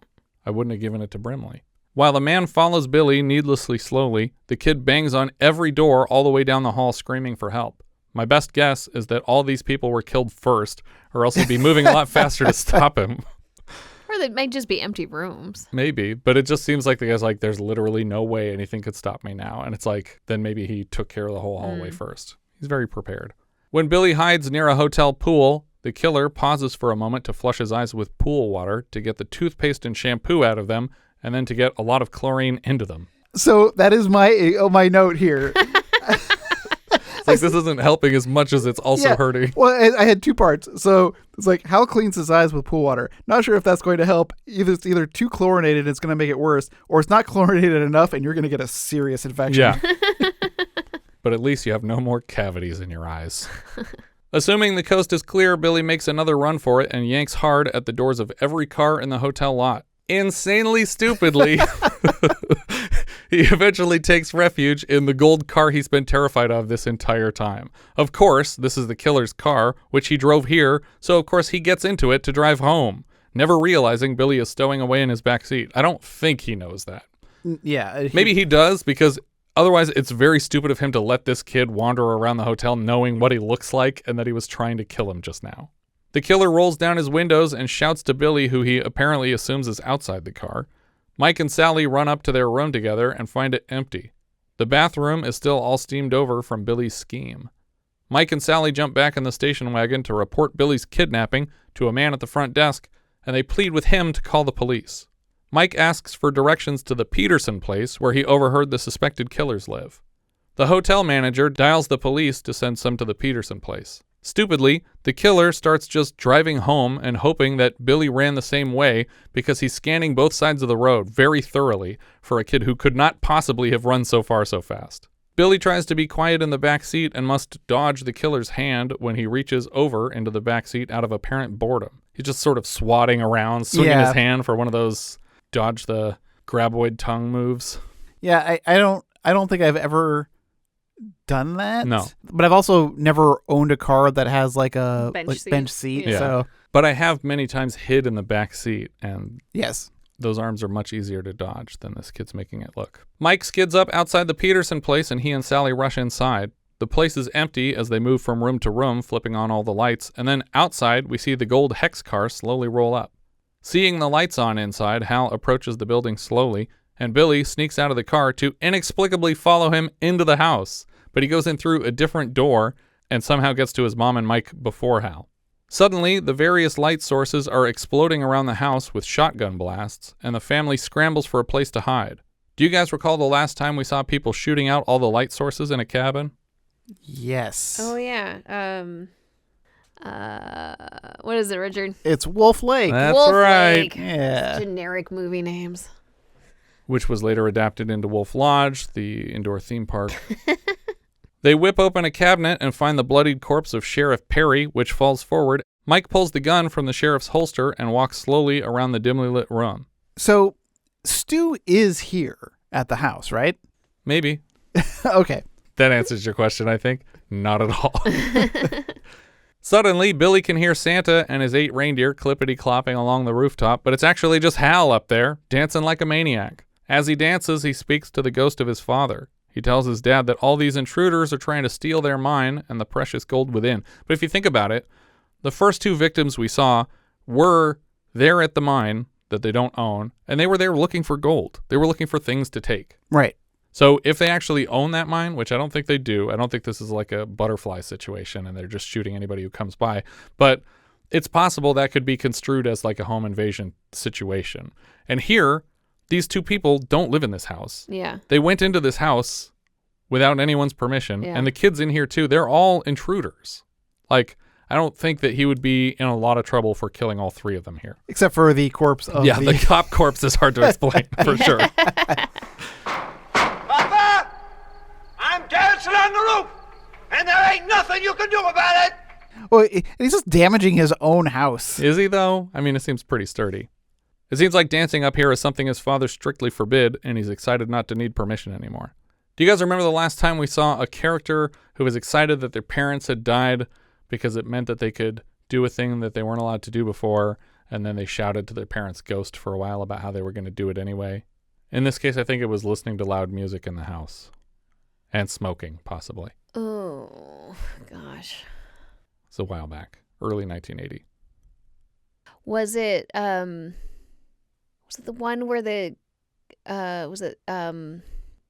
I wouldn't have given it to Brimley. While the man follows Billy needlessly slowly, the kid bangs on every door all the way down the hall screaming for help. My best guess is that all these people were killed first, or else he'd be moving a lot faster to stop him. Or they might just be empty rooms. Maybe, but it just seems like the guy's like, there's literally no way anything could stop me now. And it's like, then maybe he took care of the whole hallway first. He's very prepared. When Billy hides near a hotel pool, the killer pauses for a moment to flush his eyes with pool water to get the toothpaste and shampoo out of them, and then to get a lot of chlorine into them. So that is my note here. It's like this isn't helping as much as it's also hurting. Well, I had two parts. So it's like Hal cleans his eyes with pool water. Not sure if that's going to help. It's either too chlorinated and it's going to make it worse, or it's not chlorinated enough and you're going to get a serious infection. Yeah. But at least you have no more cavities in your eyes. Assuming the coast is clear, Billy makes another run for it and yanks hard at the doors of every car in the hotel lot. Insanely stupidly, he eventually takes refuge in the gold car he's been terrified of this entire time. Of course, this is the killer's car, which he drove here, so of course he gets into it to drive home, never realizing Billy is stowing away in his back seat. I don't think he knows that. Yeah. Maybe he does, because Otherwise, it's very stupid of him to let this kid wander around the hotel knowing what he looks like and that he was trying to kill him just now. The killer rolls down his windows and shouts to Billy, who he apparently assumes is outside the car. Mike and Sally run up to their room together and find it empty. The bathroom is still all steamed over from Billy's scheme. Mike and Sally jump back in the station wagon to report Billy's kidnapping to a man at the front desk, and they plead with him to call the police. Mike asks for directions to the Peterson place where he overheard the suspected killers live. The hotel manager dials the police to send some to the Peterson place. Stupidly, the killer starts just driving home and hoping that Billy ran the same way because he's scanning both sides of the road very thoroughly for a kid who could not possibly have run so far so fast. Billy tries to be quiet in the back seat and must dodge the killer's hand when he reaches over into the back seat out of apparent boredom. He's just sort of swatting around, swinging his hand for one of those dodge the graboid tongue moves. Yeah, I don't think I've ever done that. No. But I've also never owned a car that has like a bench seat. Yeah. So But I have many times hid in the back seat, and yes, those arms are much easier to dodge than this kid's making it look. Mike skids up outside the Peterson place, and he and Sally rush inside. The place is empty as they move from room to room, flipping on all the lights, and then outside we see the gold Hicks car slowly roll up. Seeing the lights on inside, Hal approaches the building slowly, and Billy sneaks out of the car to inexplicably follow him into the house. But he goes in through a different door and somehow gets to his mom and Mike before Hal. Suddenly, the various light sources are exploding around the house with shotgun blasts, and the family scrambles for a place to hide. Do you guys recall the last time we saw people shooting out all the light sources in a cabin? Yes. Oh, yeah. What is it, Richard? It's Wolf Lake. That's Wolf right. Lake. Yeah. Generic movie names. Which was later adapted into Wolf Lodge, the indoor theme park. They whip open a cabinet and find the bloodied corpse of Sheriff Perry, which falls forward. Mike pulls the gun from the sheriff's holster and walks slowly around the dimly lit room. So Stu is here at the house, right? Maybe. Okay. That answers your question, I think. Not at all. Suddenly, Billy can hear Santa and his 8 reindeer clippity-clopping along the rooftop, but it's actually just Hal up there, dancing like a maniac. As he dances, he speaks to the ghost of his father. He tells his dad that all these intruders are trying to steal their mine and the precious gold within. But if you think about it, the first 2 victims we saw were there at the mine that they don't own, and they were there looking for gold. They were looking for things to take. Right. So if they actually own that mine, which I don't think they do, I don't think this is like a butterfly situation and they're just shooting anybody who comes by, but it's possible that could be construed as like a home invasion situation. And here, these 2 people don't live in this house. Yeah. They went into this house without anyone's permission, and the kids in here too, they're all intruders. Like, I don't think that he would be in a lot of trouble for killing all 3 of them here. Except for the corpse of the cop corpse is hard to explain, for sure. Papa! I'm dancing on the roof, and there ain't nothing you can do about it! Well, he's just damaging his own house. Is he, though? I mean, it seems pretty sturdy. It seems like dancing up here is something his father strictly forbid, and he's excited not to need permission anymore. Do you guys remember the last time we saw a character who was excited that their parents had died because it meant that they could do a thing that they weren't allowed to do before, and then they shouted to their parents' ghost for a while about how they were going to do it anyway? In this case, I think it was listening to loud music in the house. And smoking, possibly. Oh, gosh. It's a while back. Early 1980. Was it the one where the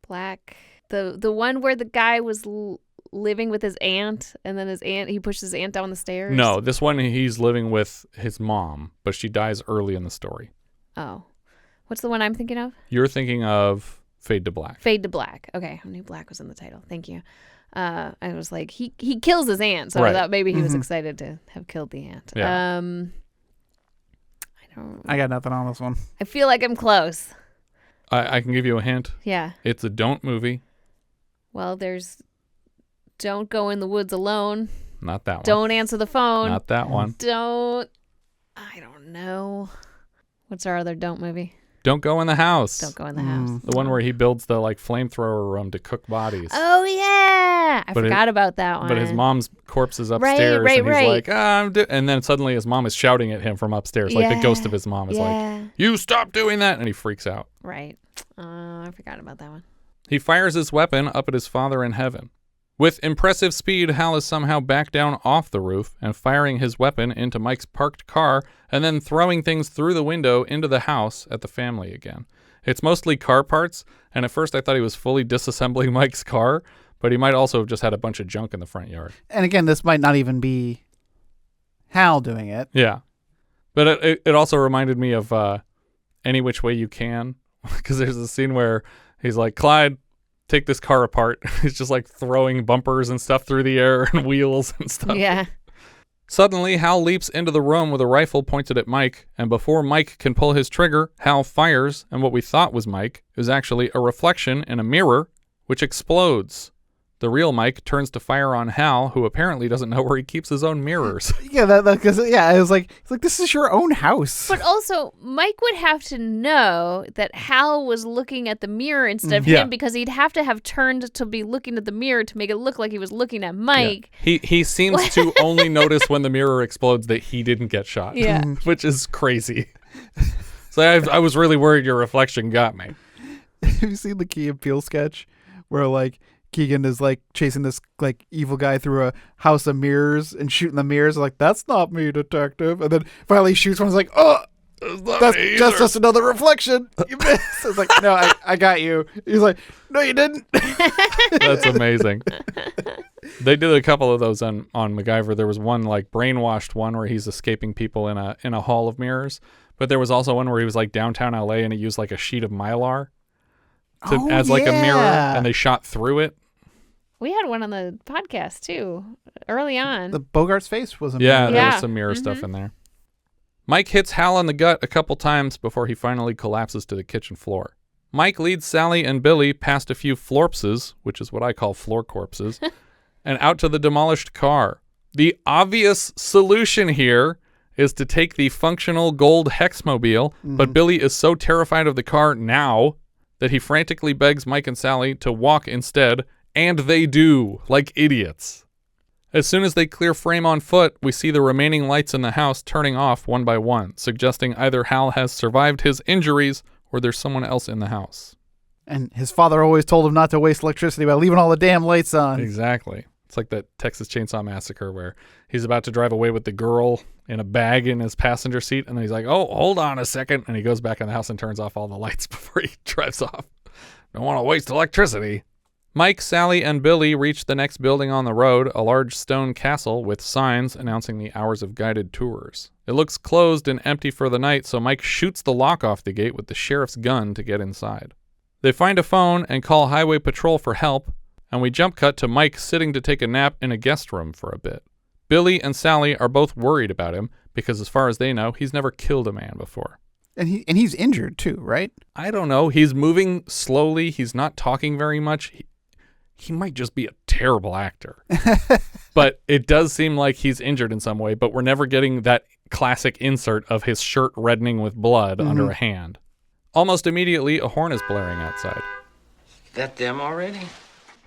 black the one where the guy was living with his aunt, and then he pushed his aunt down the stairs? No, this one he's living with his mom, but she dies early in the story. Oh. What's the one I'm thinking of? You're thinking of Fade to Black. Fade to Black. Okay, I knew Black was in the title. Thank you. I was like, he kills his aunt, so right. I thought maybe he was excited to have killed the aunt. Yeah. I got nothing on this one. I feel like I'm close. I can give you a hint. Yeah. It's a don't movie. Well, there's Don't Go in the Woods Alone. Not that one. Don't Answer the Phone. Not that one. I don't know. What's our other don't movie? Don't Go in the House. Don't Go in the House. The one where he builds the like flamethrower room to cook bodies. Oh, yeah. I forgot about that one. But his mom's corpse is upstairs. Right, and he's like, and then suddenly his mom is shouting at him from upstairs. Like the ghost of his mom is like, you stop doing that. And he freaks out. Right. I forgot about that one. He fires his weapon up at his father in heaven. With impressive speed, Hal is somehow back down off the roof and firing his weapon into Mike's parked car and then throwing things through the window into the house at the family again. It's mostly car parts, and at first I thought he was fully disassembling Mike's car, but he might also have just had a bunch of junk in the front yard. And again, this might not even be Hal doing it. Yeah. But it also reminded me of Any Which Way You Can, because there's a scene where he's like, Clyde, take this car apart. He's just like throwing bumpers and stuff through the air and wheels and stuff. Yeah. Suddenly, Hal leaps into the room with a rifle pointed at Mike, and before Mike can pull his trigger, Hal fires, and what we thought was Mike is actually a reflection in a mirror, which explodes. The real Mike turns to fire on Hal, who apparently doesn't know where he keeps his own mirrors. Yeah, it was like, this is your own house. But also, Mike would have to know that Hal was looking at the mirror instead of Yeah. him, because he'd have to have turned to be looking at the mirror to make it look like he was looking at Mike. Yeah. He seems to only notice when the mirror explodes that he didn't get shot. Yeah. Which is crazy. So I was really worried your reflection got me. Have you seen the Key and Peele sketch where like Keegan is like chasing this like evil guy through a house of mirrors and shooting the mirrors? Like, that's not me, detective. And then finally he shoots one. He's like, oh, that's just another reflection. You missed. It's like, no, I got you. He's like, no, you didn't. That's amazing. They did a couple of those on MacGyver. There was one like brainwashed one where he's escaping people in a hall of mirrors. But there was also one where he was like downtown LA and he used like a sheet of Mylar as like a mirror, and they shot through it. We had one on the podcast, too, early on. The Bogart's face was a Yeah, mirror. there was some mirror stuff in there. Mike hits Hal in the gut a couple times before he finally collapses to the kitchen floor. Mike leads Sally and Billy past a few florpses, which is what I call floor corpses, and out to the demolished car. The obvious solution here is to take the functional gold Hexmobile, but Billy is so terrified of the car now that he frantically begs Mike and Sally to walk instead, and they do, like idiots. As soon as they clear frame on foot, we see the remaining lights in the house turning off one by one, suggesting either Hal has survived his injuries or there's someone else in the house. And his father always told him not to waste electricity by leaving all the damn lights on. Exactly. It's like that Texas Chainsaw Massacre where he's about to drive away with the girl in a bag in his passenger seat, and then he's like, oh, hold on a second, and he goes back in the house and turns off all the lights before he drives off. Don't want to waste electricity. Mike, Sally, and Billy reach the next building on the road, a large stone castle with signs announcing the hours of guided tours. It looks closed and empty for the night, so Mike shoots the lock off the gate with the sheriff's gun to get inside. They find a phone and call Highway Patrol for help, and we jump cut to Mike sitting to take a nap in a guest room for a bit. Billy and Sally are both worried about him because, as far as they know, he's never killed a man before. And he's injured too, right? I don't know. He's moving slowly. He's not talking very much. He might just be a terrible actor. But it does seem like he's injured in some way, but we're never getting that classic insert of his shirt reddening with blood under a hand. Almost immediately, a horn is blaring outside. That them already?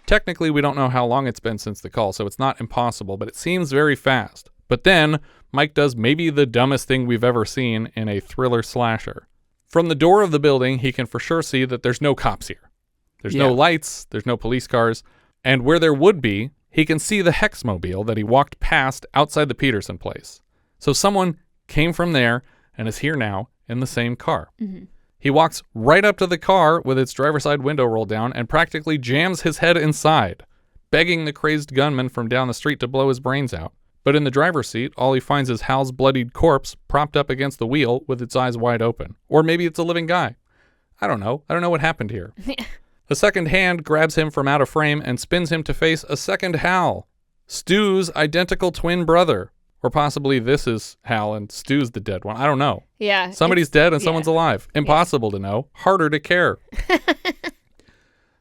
Technically, we don't know how long it's been since the call, so it's not impossible, but it seems very fast. But then, Mike does maybe the dumbest thing we've ever seen in a thriller slasher. From the door of the building, he can for sure see that there's no cops here. There's no lights, there's no police cars, and where there would be, he can see the Hexmobile that he walked past outside the Peterson place. So someone came from there and is here now in the same car. Mm-hmm. He walks right up to the car with its driver's side window rolled down and practically jams his head inside, begging the crazed gunman from down the street to blow his brains out. But in the driver's seat, all he finds is Hal's bloodied corpse propped up against the wheel with its eyes wide open. Or maybe it's a living guy. I don't know. I don't know what happened here. The second hand grabs him from out of frame and spins him to face a second Hal, Stu's identical twin brother. Or possibly this is Hal and Stu's the dead one. I don't know. Yeah. Somebody's dead and someone's alive. Impossible to know. Harder to care.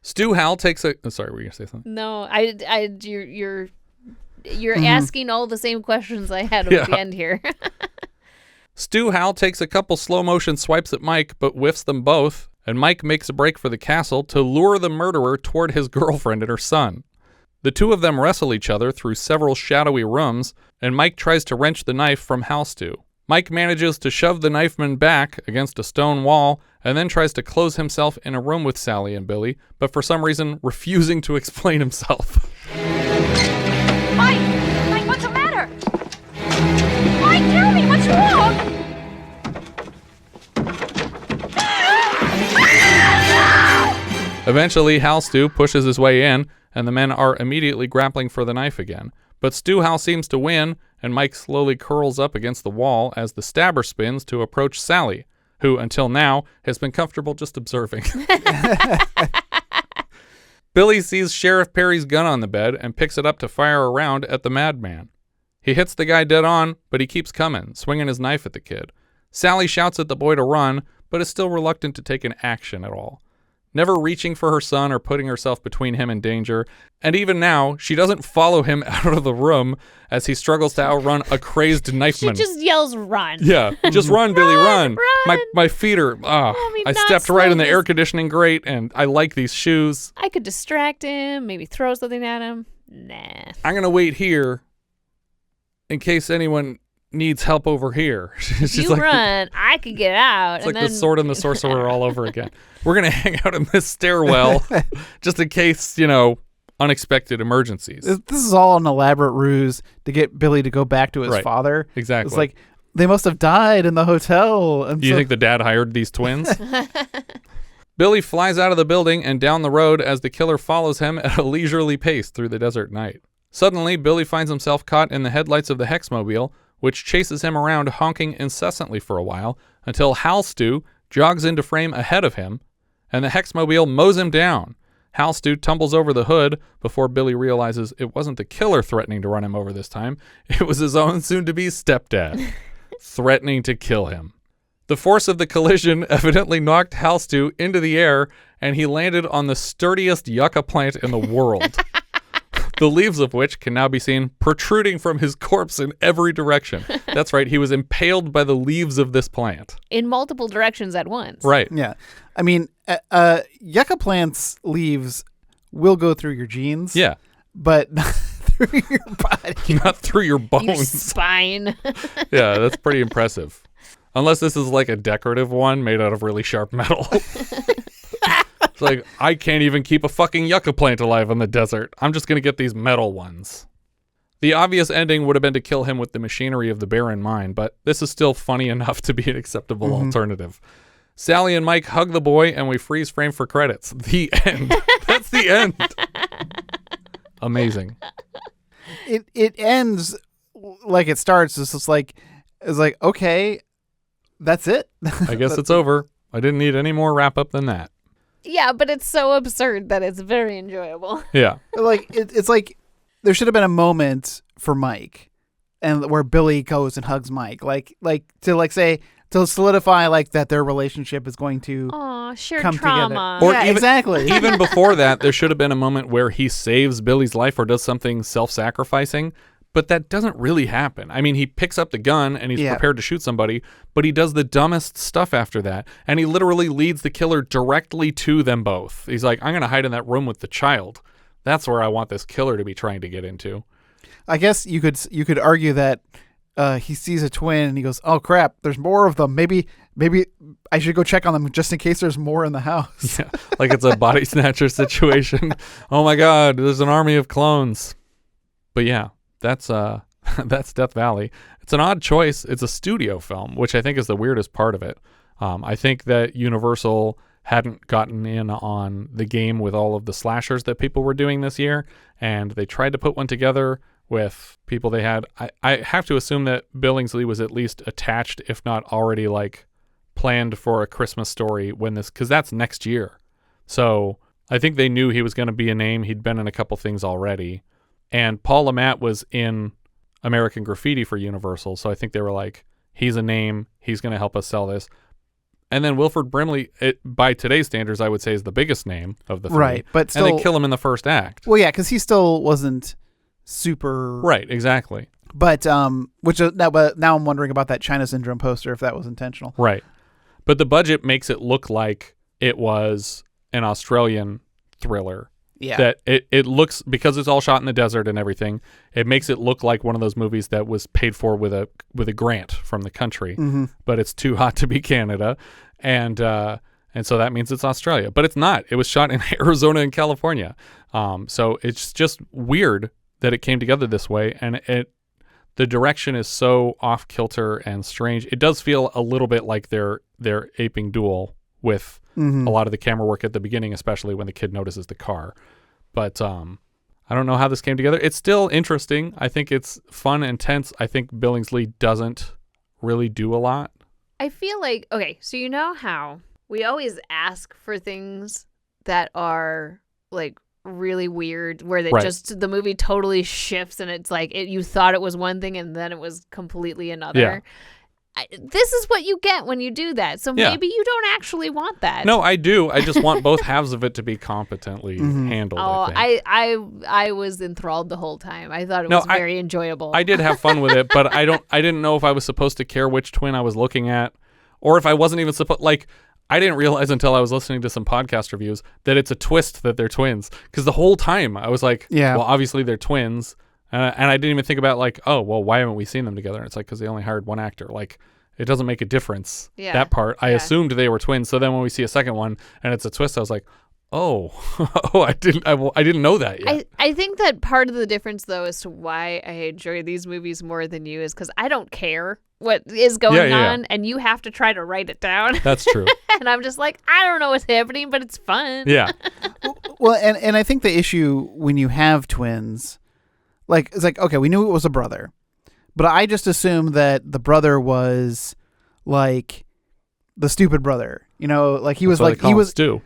Stu Hal takes a... Oh, sorry, were you going to say something? No, you're asking all the same questions I had at the end here. Stu Hal takes a couple slow motion swipes at Mike, but whiffs them both, and Mike makes a break for the castle to lure the murderer toward his girlfriend and her son. The two of them wrestle each other through several shadowy rooms, and Mike tries to wrench the knife from Hal Stu. Mike manages to shove the knifeman back against a stone wall and then tries to close himself in a room with Sally and Billy, but for some reason refusing to explain himself. Mike! Mike, what's the matter? Mike, tell me, what's wrong? Eventually, Hal Stu pushes his way in, and the men are immediately grappling for the knife again. But Stu Hal seems to win, and Mike slowly curls up against the wall as the stabber spins to approach Sally, who, until now, has been comfortable just observing. Billy sees Sheriff Perry's gun on the bed and picks it up to fire a round at the madman. He hits the guy dead on, but he keeps coming, swinging his knife at the kid. Sally shouts at the boy to run, but is still reluctant to take an action at all, never reaching for her son or putting herself between him and danger. And even now, she doesn't follow him out of the room as he struggles to outrun a crazed knifeman. She just yells, run. Yeah, just run, Billy, run. Run. My feet are, I stepped right in the air conditioning grate, and I like these shoes. I could distract him, maybe throw something at him. Nah. I'm going to wait here in case anyone needs help over here. She's you like run, I could get out. It's like the Sword and the Sorcerer all over again. We're going to hang out in this stairwell just in case, unexpected emergencies. This is all an elaborate ruse to get Billy to go back to his father. Exactly. It's like, they must have died in the hotel. And Do you think the dad hired these twins? Billy flies out of the building and down the road as the killer follows him at a leisurely pace through the desert night. Suddenly, Billy finds himself caught in the headlights of the Hexmobile, which chases him around honking incessantly for a while until Hal Stu jogs into frame ahead of him, and the Hexmobile mows him down. Hal Stu tumbles over the hood before Billy realizes it wasn't the killer threatening to run him over this time. It was his own soon-to-be stepdad, threatening to kill him. The force of the collision evidently knocked Hal Stu into the air, and he landed on the sturdiest yucca plant in the world. The leaves of which can now be seen protruding from his corpse in every direction. That's right, he was impaled by the leaves of this plant. In multiple directions at once. Right. Yeah. I mean, yucca plant's leaves will go through your jeans. Yeah. But not through your body. Not through your bones. Your spine. Yeah, that's pretty impressive. Unless this is like a decorative one made out of really sharp metal. It's like, I can't even keep a fucking yucca plant alive in the desert. I'm just going to get these metal ones. The obvious ending would have been to kill him with the machinery of the barren mine, but this is still funny enough to be an acceptable alternative. Sally and Mike hug the boy, and we freeze frame for credits. The end. That's the end. Amazing. It ends like it starts. It's just like, okay, that's it. I guess it's over. I didn't need any more wrap up than that. Yeah, but it's so absurd that it's very enjoyable. Yeah. Like it's like there should have been a moment for Mike, and where Billy goes and hugs Mike, like to say to solidify like that their relationship is going to shared come trauma. together. Or yeah, exactly. Even before that, there should have been a moment where he saves Billy's life or does something self-sacrificing. But that doesn't really happen. I mean, he picks up the gun and he's prepared to shoot somebody, but he does the dumbest stuff after that. And he literally leads the killer directly to them both. He's like, I'm going to hide in that room with the child. That's where I want this killer to be trying to get into. I guess you could argue that he sees a twin and he goes, oh crap, there's more of them. Maybe I should go check on them just in case there's more in the house. Yeah, like it's a body snatcher situation. Oh my God, there's an army of clones. But yeah. That's Death Valley. It's an odd choice. It's a studio film, which I think is the weirdest part of it. I think that Universal hadn't gotten in on the game with all of the slashers that people were doing this year, and they tried to put one together with people they had. I have to assume that Billingsley was at least attached, if not already like planned for a Christmas Story when this, because that's next year. So I think they knew he was going to be a name. He'd been in a couple things already. And Paul LeMat was in American Graffiti for Universal, so I think they were like, he's a name, he's going to help us sell this. And then Wilford Brimley, by today's standards, I would say is the biggest name of the three. Right, but still, and they kill him in the first act. Well, yeah, because he still wasn't super... Right, exactly. But now I'm wondering about that China Syndrome poster, if that was intentional. Right. But the budget makes it look like it was an Australian thriller. Yeah. That it looks, because it's all shot in the desert and everything, it makes it look like one of those movies that was paid for with a grant from the country, but it's too hot to be Canada. And And so that means it's Australia. But it's not. It was shot in Arizona and California. So it's just weird that it came together this way. And the direction is so off kilter and strange. It does feel a little bit like they're aping Duel with a lot of the camera work at the beginning, especially when the kid notices the car. But I don't know how this came together. It's still interesting. I think it's fun and tense. I think Billingsley doesn't really do a lot. I feel like, okay, so you know how we always ask for things that are like really weird, where they just, the movie totally shifts and it's like you thought it was one thing and then it was completely another. Yeah. This is what you get when you do that. So maybe you don't actually want that. No, I do. I just want both halves of it to be competently handled. Oh, I think. I was enthralled the whole time. I thought it was very enjoyable. I did have fun with it, but I didn't know if I was supposed to care which twin I was looking at, or if I wasn't even supposed. Like, I didn't realize until I was listening to some podcast reviews that it's a twist that they're twins. Because the whole time I was like, well, obviously they're twins. And I didn't even think about like, oh, well, why haven't we seen them together? And it's like, because they only hired one actor. Like, it doesn't make a difference. Yeah. That part. I assumed they were twins. So then when we see a second one and it's a twist, I was like, oh, I didn't know that yet. I think that part of the difference, though, as to why I enjoy these movies more than you is because I don't care what is going on, and you have to try to write it down. That's true. And I'm just like, I don't know what's happening, but it's fun. Yeah. Well, and I think the issue when you have twins, like, it's like, okay, we knew it was a brother, but I just assumed that the brother was like the stupid brother, you know, like he was like Stu.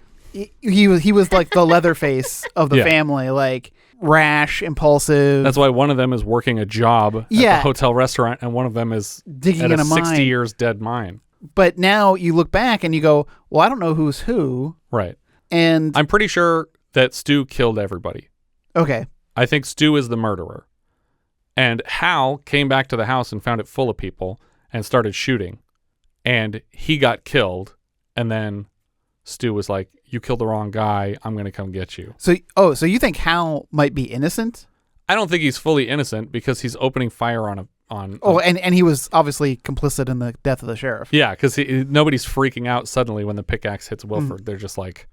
He was like the Leatherface of the family, like rash, impulsive. That's why one of them is working a job at the hotel restaurant, and one of them is digging at in a 60 mine. years dead mine. But now you look back and you go, well, I don't know who's who. Right. And I'm pretty sure that Stu killed everybody. Okay. I think Stu is the murderer. And Hal came back to the house and found it full of people and started shooting. And he got killed. And then Stu was like, you killed the wrong guy. I'm going to come get you. So you think Hal might be innocent? I don't think he's fully innocent because he's opening fire on and he was obviously complicit in the death of the sheriff. Yeah, because nobody's freaking out suddenly when the pickaxe hits Wilford. They're just like,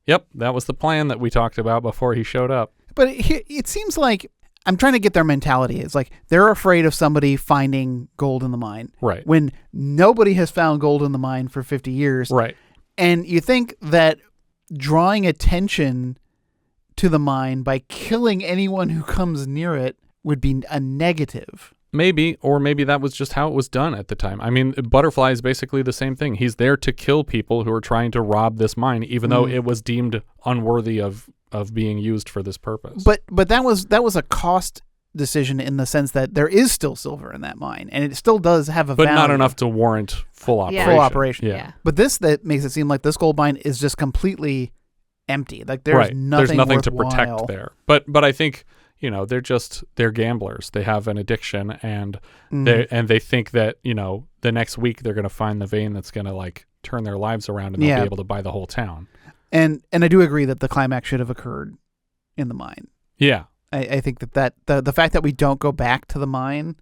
yep, that was the plan that we talked about before he showed up. But it seems like I'm trying to get their mentality. It's like they're afraid of somebody finding gold in the mine. Right. When nobody has found gold in the mine for 50 years. Right. And you think that drawing attention to the mine by killing anyone who comes near it would be a negative. Maybe, or maybe that was just how it was done at the time. I mean, Butterfly is basically the same thing. He's there to kill people who are trying to rob this mine, even though it was deemed unworthy of being used for this purpose. But that was a cost decision in the sense that there is still silver in that mine, and it still does have a value. But not enough to warrant full operation. Full operation. Yeah. But that makes it seem like this gold mine is just completely empty. Like there's nothing to protect there. But I think, they're gamblers. They have an addiction, and they think that, the next week they're going to find the vein that's going to like turn their lives around and they'll be able to buy the whole town. And I do agree that the climax should have occurred in the mine. Yeah. I think that the fact that we don't go back to the mine.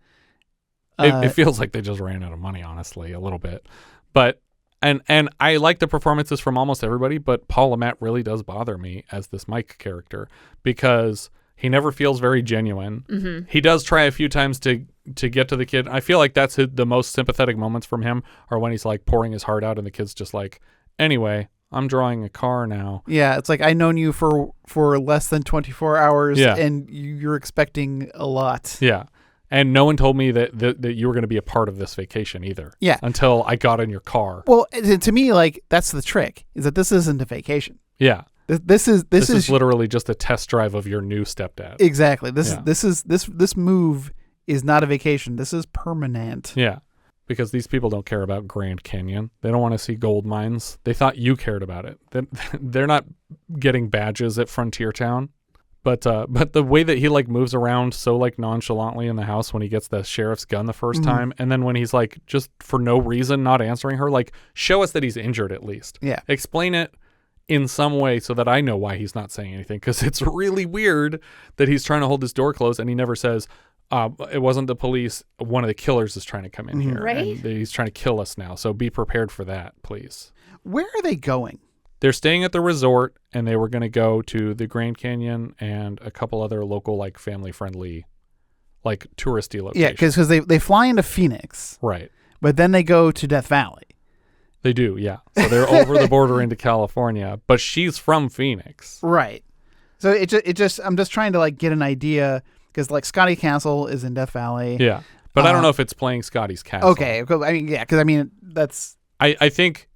It feels like they just ran out of money, honestly, a little bit. But and I like the performances from almost everybody, but Paul Le Mat really does bother me as this Mike character because he never feels very genuine. Mm-hmm. He does try a few times to get to the kid. I feel like that's the most sympathetic moments from him are when he's like pouring his heart out and the kid's just like, anyway, I'm drawing a car now. Yeah, it's like I've known you for less than 24 hours and you're expecting a lot. Yeah. And no one told me that you were going to be a part of this vacation either. Yeah. Until I got in your car. Well, to me, like, that's the trick, is that this isn't a vacation. Yeah. This is literally just a test drive of your new stepdad. Exactly. This move is not a vacation. This is permanent. Yeah. Because these people don't care about Grand Canyon. They don't want to see gold mines. They thought you cared about it. They're not getting badges at Frontier Town. But the way that he like moves around so like nonchalantly in the house when he gets the sheriff's gun the first time, and then when he's like just for no reason not answering her, like show us that he's injured at least. Yeah. Explain it in some way so that I know why he's not saying anything, because it's really weird that he's trying to hold his door closed and he never says, it wasn't the police. One of the killers is trying to come in here. Right. And he's trying to kill us now. So be prepared for that, please. Where are they going? They're staying at the resort, and they were going to go to the Grand Canyon and a couple other local, like, family-friendly, like, touristy locations. Yeah, because they fly into Phoenix. Right. But then they go to Death Valley. They do, yeah. So they're over the border into California, but she's from Phoenix. Right. So it just I'm just trying to, like, get an idea, because, like, Scotty Castle is in Death Valley. Yeah. But I don't know if it's playing Scotty's Castle. Okay. I mean, yeah, because, I mean, that's... I think...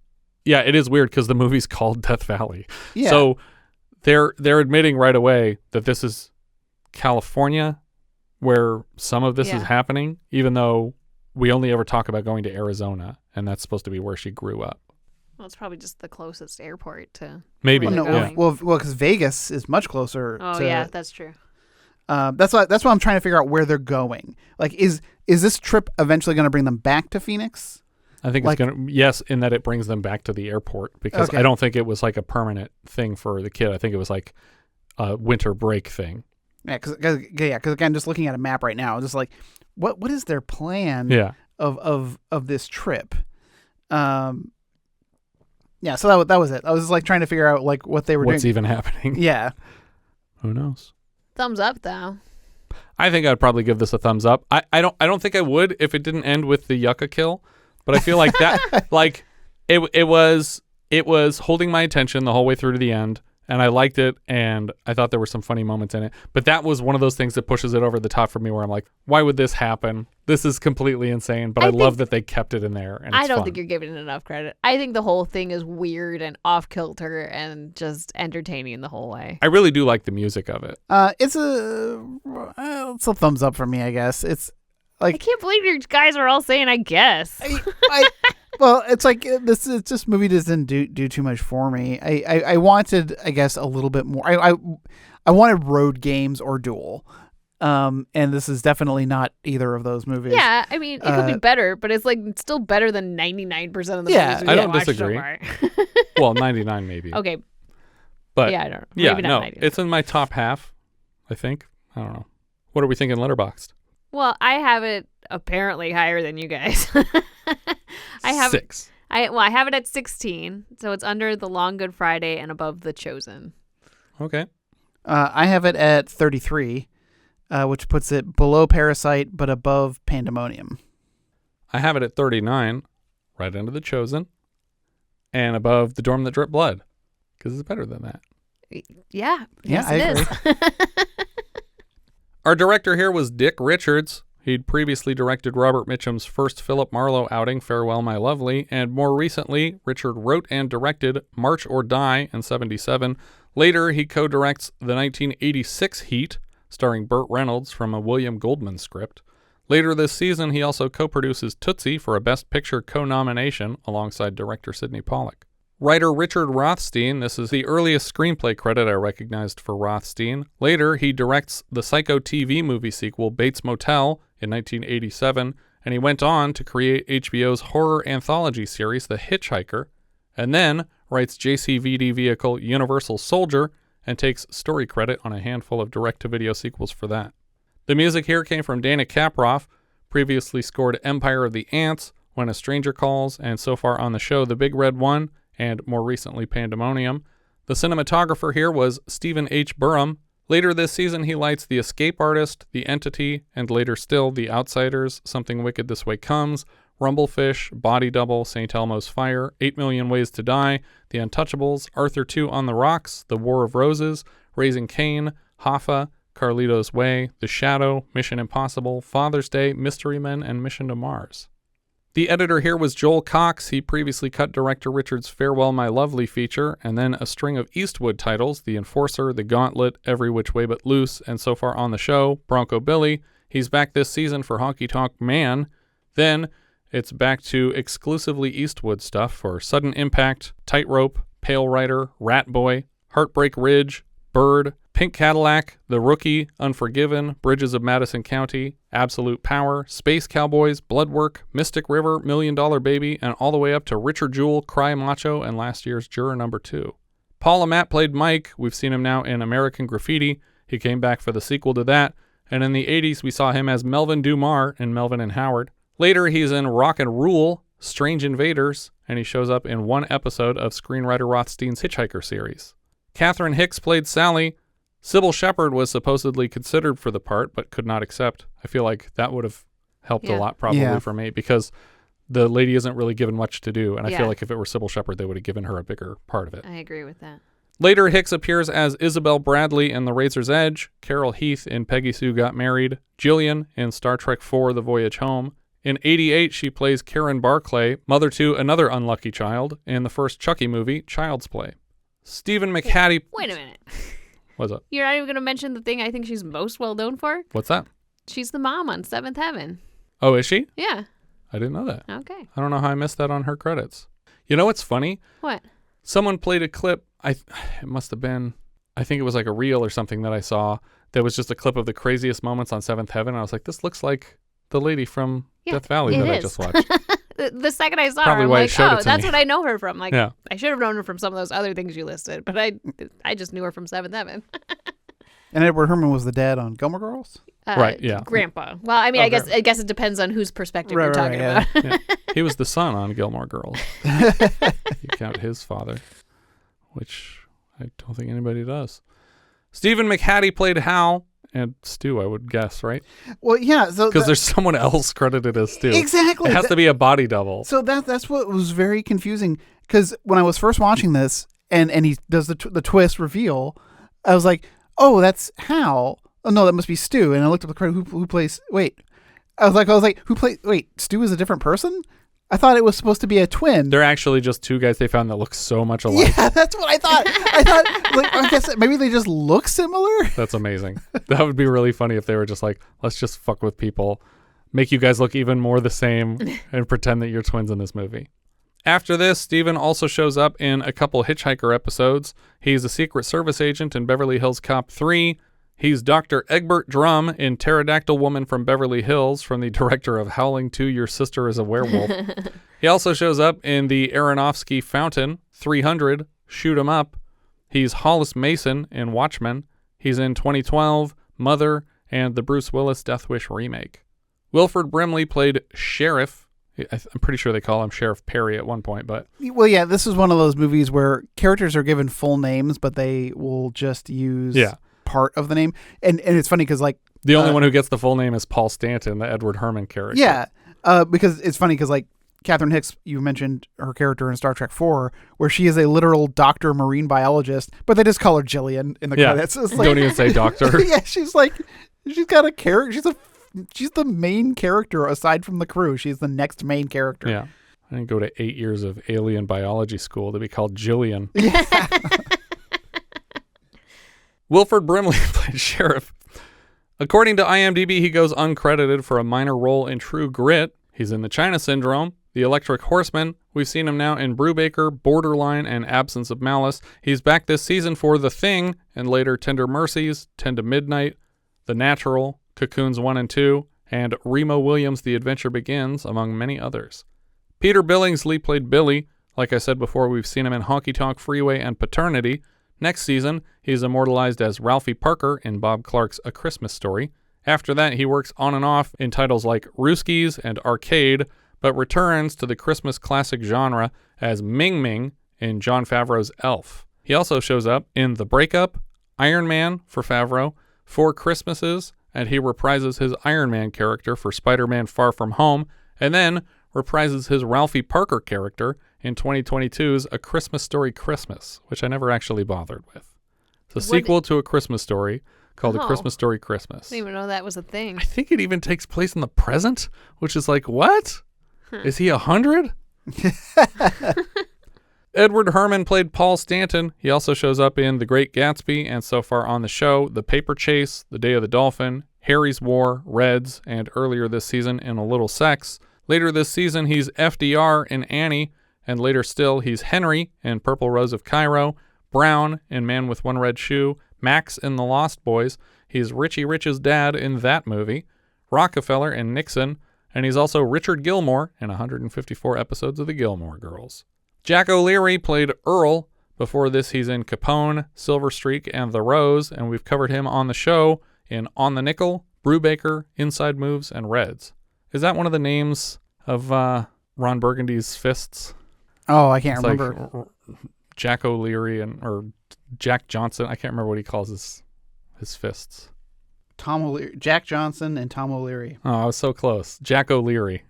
Yeah, it is weird because the movie's called Death Valley. Yeah. So they're admitting right away that this is California where some of this is happening, even though we only ever talk about going to Arizona, and that's supposed to be where she grew up. Well, it's probably just the closest airport to maybe. where they're going. Well, because Vegas is much closer. Oh, to, yeah, that's true. That's why I'm trying to figure out where they're going. Like, is this trip eventually going to bring them back to Phoenix? I think it's going to, yes, in that it brings them back to the airport, because I don't think it was like a permanent thing for the kid. I think it was like a winter break thing. Yeah, because again, just looking at a map right now, just like, what is their plan of this trip? Yeah, so that was it. I was just like trying to figure out like what they were doing. What's even happening? Yeah. Who knows? Thumbs up, though. I think I'd probably give this a thumbs up. I don't think I would if it didn't end with the yucca kill. But I feel like that, like, it was holding my attention the whole way through to the end, and I liked it, and I thought there were some funny moments in it. But that was one of those things that pushes it over the top for me, where I'm like, why would this happen? This is completely insane. But I love that they kept it in there, and it's I don't fun. think you're giving it enough credit. I think the whole thing is weird and off kilter and just entertaining the whole way. I really do like the music of it. It's a thumbs up for me, I guess. It's like, I can't believe you guys are all saying I guess. Well, it's like this movie doesn't do too much for me. I wanted, I guess, a little bit more. I wanted road games or Duel. And this is definitely not either of those movies. Yeah, I mean, it could be better, but it's like still better than 99% of the movies I don't watched disagree. so far. Well, 99 maybe. Okay. But yeah, I don't know. Yeah, maybe not no, 99. it's in my top half, I think. I don't know. What are we thinking Letterboxd? Well, I have it apparently higher than you guys. I have 6. I have it at 16, so it's under The Long Good Friday and above The Chosen. Okay. I have it at 33, which puts it below Parasite but above Pandemonium. I have it at 39, right under The Chosen, and above The Dorm That Dripped Blood, because it's better than that. Yeah. Yeah, yes, I it agree. is. Our director here was Dick Richards. He'd previously directed Robert Mitchum's first Philip Marlowe outing, Farewell My Lovely, and more recently, Richard wrote and directed March or Die in '77. Later, he co-directs the 1986 Heat, starring Burt Reynolds from a William Goldman script. Later this season, he also co-produces Tootsie for a Best Picture co-nomination alongside director Sidney Pollack. Writer Richard Rothstein, this is the earliest screenplay credit I recognized for Rothstein. Later, he directs the Psycho TV movie sequel Bates Motel in 1987, and he went on to create HBO's horror anthology series The Hitchhiker, and then writes JCVD vehicle Universal Soldier and takes story credit on a handful of direct-to-video sequels for that. The music here came from Dana Kaproff, previously scored Empire of the Ants, When a Stranger Calls, and so far on the show The Big Red One, and more recently Pandemonium. The cinematographer here was Stephen H. Burham. Later this season, he lights The Escape Artist, The Entity, and later still The Outsiders, Something Wicked This Way Comes, Rumblefish, Body Double, St. Elmo's Fire, 8 Million Ways to Die, The Untouchables, Arthur 2 on the Rocks, The War of Roses, Raising Cain, Hoffa, Carlito's Way, The Shadow, Mission Impossible, Father's Day, Mystery Men, and Mission to Mars. The editor here was Joel Cox. He previously cut director Richard's Farewell My Lovely feature, and then a string of Eastwood titles, The Enforcer, The Gauntlet, Every Which Way But Loose, and so far on the show, Bronco Billy. He's back this season for Honky Tonk Man. Then it's back to exclusively Eastwood stuff for Sudden Impact, Tightrope, Pale Rider, Rat Boy, Heartbreak Ridge, Bird, Pink Cadillac, The Rookie, Unforgiven, Bridges of Madison County, Absolute Power, Space Cowboys, Bloodwork, Mystic River, $1 Million Baby, and all the way up to Richard Jewell, Cry Macho, and last year's Juror Number 2. Paul Amat played Mike. We've seen him now in American Graffiti. He came back for the sequel to that, And in the 80s, we saw him as Melvin Dumar in Melvin and Howard. Later, he's in Rock and Rule, Strange Invaders, and he shows up in one episode of screenwriter Rothstein's Hitchhiker series. Catherine Hicks played Sally. Sybil Shepherd was supposedly considered for the part, but could not accept. I feel like that would have helped a lot probably for me, because the lady isn't really given much to do, and I feel like if it were Sybil Shepherd, they would have given her a bigger part of it. I agree with that. Later, Hicks appears as Isabel Bradley in The Razor's Edge, Carol Heath in Peggy Sue Got Married, Jillian in Star Trek IV The Voyage Home. In 88, she plays Karen Barclay, mother to another unlucky child, in the first Chucky movie, Child's Play. Stephen McHattie... Wait a minute. What's up? You're not even going to mention the thing I think she's most well known for? What's that? She's the mom on Seventh Heaven. Oh, is she? Yeah. I didn't know that. Okay. I don't know how I missed that on her credits. You know what's funny? What? Someone played a clip. It must have been, I think it was like a reel or something that I saw. That was just a clip of the craziest moments on Seventh Heaven. And I was like, this looks like the lady from Death Valley that I just watched. The second I saw Probably her, I'm why like, it showed it to that's me. what I know her from. Like, Yeah. I should have known her from some of those other things you listed, but I just knew her from Seventh Heaven. And Edward Herrmann was the dad on Gilmore Girls? Right, yeah. Grandpa. Well, I mean, I guess it depends on whose perspective you're talking about. Yeah. He was the son on Gilmore Girls. You count his father, which I don't think anybody does. Stephen McHattie played Hal, and Stu, I would guess, right? Well, yeah. Because there's someone else credited as Stu. Exactly. It has to be a body double. So that's what was very confusing. Because when I was first watching this, and he does the twist reveal, I was like, oh, that's Hal. Oh no, that must be Stu. And I looked up the credit. Who plays? Wait, I was like, who plays? Wait, Stu is a different person. I thought it was supposed to be a twin. They're actually just two guys they found that look so much alike. Yeah, that's what I thought. I guess maybe they just look similar. That's amazing. That would be really funny if they were just like, let's just fuck with people, make you guys look even more the same, and pretend that you're twins in this movie. After this, Steven also shows up in a couple Hitchhiker episodes. He's a Secret Service agent in Beverly Hills Cop 3. He's Dr. Egbert Drum in Pterodactyl Woman from Beverly Hills, from the director of Howling 2, Your Sister is a Werewolf. He also shows up in the Aronofsky Fountain, 300, Shoot 'em Up. He's Hollis Mason in Watchmen. He's in 2012, Mother, and the Bruce Willis Death Wish remake. Wilford Brimley played Sheriff. I'm pretty sure they call him Sheriff Perry at one point, but... Well, yeah, this is one of those movies where characters are given full names, but they will just use part of the name. And it's funny because, like... The only one who gets the full name is Paul Stanton, the Edward Herrmann character. Yeah, because it's funny because, like, Catherine Hicks, you mentioned her character in Star Trek IV, where she is a literal doctor marine biologist, but they just call her Jillian in the credits. It's like, don't even say doctor. Yeah, she's got a character. She's the main character aside from the crew. She's the next main character. Yeah. I didn't go to 8 years of alien biology school to be called Jillian. Yeah. Wilford Brimley played Sheriff. According to IMDb, he goes uncredited for a minor role in True Grit. He's in The China Syndrome, The Electric Horseman. We've seen him now in Brubaker, Borderline, and Absence of Malice. He's back this season for The Thing, and later Tender Mercies, 10 to Midnight, The Natural, Cocoons 1 and 2, and Remo Williams' The Adventure Begins, among many others. Peter Billingsley played Billy. Like I said before, we've seen him in Honky Tonk Freeway and Paternity. Next season, he's immortalized as Ralphie Parker in Bob Clark's A Christmas Story. After that, he works on and off in titles like Rooskies and Arcade, but returns to the Christmas classic genre as Ming Ming in Jon Favreau's Elf. He also shows up in The Breakup, Iron Man for Favreau, Four Christmases, and he reprises his Iron Man character for Spider-Man Far From Home, and then reprises his Ralphie Parker character in 2022's A Christmas Story Christmas, which I never actually bothered with. It's a sequel to A Christmas Story called A Christmas Story Christmas. I didn't even know that was a thing. I think it even takes place in the present, which is like, what? Is he 100? Edward Herrmann played Paul Stanton. He also shows up in The Great Gatsby, and so far on the show, The Paper Chase, The Day of the Dolphin, Harry's War, Reds, and earlier this season in A Little Sex. Later this season, he's FDR in Annie, and later still, he's Henry in Purple Rose of Cairo, Brown in Man with One Red Shoe, Max in The Lost Boys. He's Richie Rich's dad in that movie, Rockefeller in Nixon, and he's also Richard Gilmore in 154 episodes of The Gilmore Girls. Jack O'Leary played Earl. Before this, he's in Capone, Silver Streak, and The Rose, and we've covered him on the show in On the Nickel, Brubaker, Inside Moves, and Reds. Is that one of the names of Ron Burgundy's fists? Oh, I can't It's remember. Like Jack O'Leary or Jack Johnson. I can't remember what he calls his fists. Tom O'Leary, Jack Johnson and Tom O'Leary. Oh, I was so close. Jack O'Leary.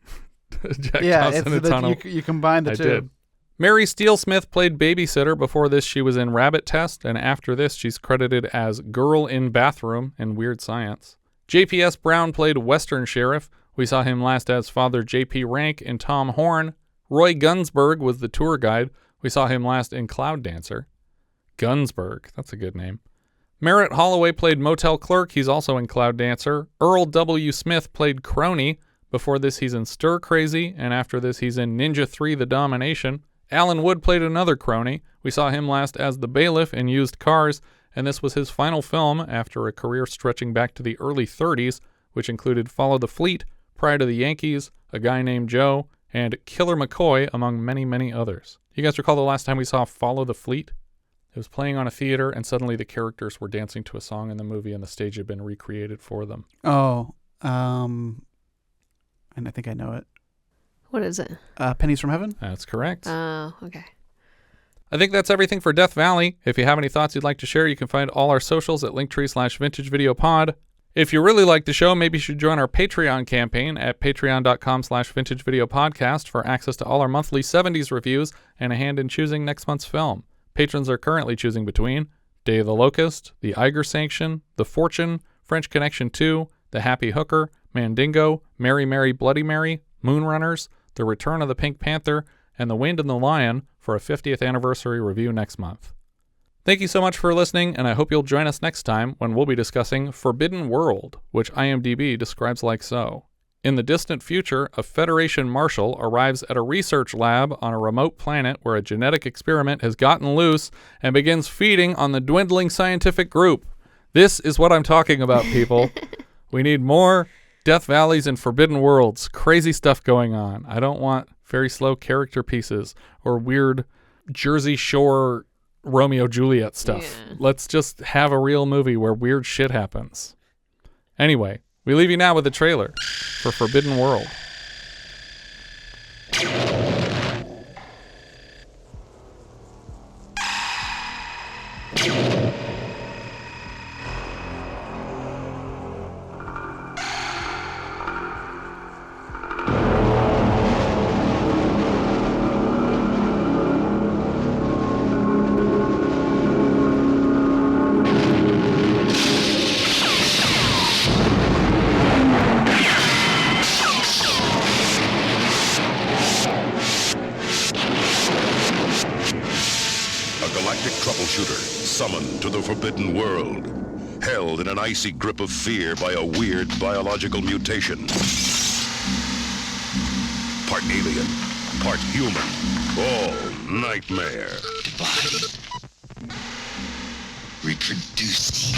Jack Yeah, Johnson it's and Tom you combine the I two. did. Mary Steele Smith played babysitter. Before this, she was in Rabbit Test, and after this, she's credited as Girl in Bathroom in Weird Science. J.P.S. Brown played Western Sheriff. We saw him last as Father J.P. Rank in Tom Horn. Roy Gunsberg was the tour guide. We saw him last in Cloud Dancer. Gunsberg, that's a good name. Merritt Holloway played Motel Clerk. He's also in Cloud Dancer. Earl W. Smith played Crony. Before this, he's in Stir Crazy, and after this, he's in Ninja 3: The Domination. Alan Wood played another crony. We saw him last as the bailiff in Used Cars, and this was his final film after a career stretching back to the early 30s, which included Follow the Fleet, Pride of the Yankees, A Guy Named Joe, and Killer McCoy, among many, many others. You guys recall the last time we saw Follow the Fleet? It was playing on a theater, and suddenly the characters were dancing to a song in the movie, and the stage had been recreated for them. Oh, and I think I know it. What is it? Pennies from Heaven? That's correct. Oh, okay. I think that's everything for Death Valley. If you have any thoughts you'd like to share, you can find all our socials at linktree/vintagevideopod. If you really like the show, maybe you should join our Patreon campaign at patreon.com/vintagevideopodcast for access to all our monthly 70s reviews and a hand in choosing next month's film. Patrons are currently choosing between Day of the Locust, The Iger Sanction, The Fortune, French Connection 2, The Happy Hooker, Mandingo, Mary Mary Bloody Mary, Moonrunners, The Return of the Pink Panther, and The Wind and the Lion for a 50th anniversary review next month. Thank you so much for listening, and I hope you'll join us next time when we'll be discussing Forbidden World, which IMDb describes like so. In the distant future, a Federation Marshal arrives at a research lab on a remote planet where a genetic experiment has gotten loose and begins feeding on the dwindling scientific group. This is what I'm talking about, people. We need more Death Valleys and Forbidden Worlds. Crazy stuff going on. I don't want very slow character pieces or weird Jersey Shore Romeo Juliet stuff. Yeah. Let's just have a real movie where weird shit happens. Anyway, we leave you now with a trailer for Forbidden World. Summoned to the Forbidden World, held in an icy grip of fear by a weird biological mutation. Part alien, part human, all nightmare. Body. Reproducing.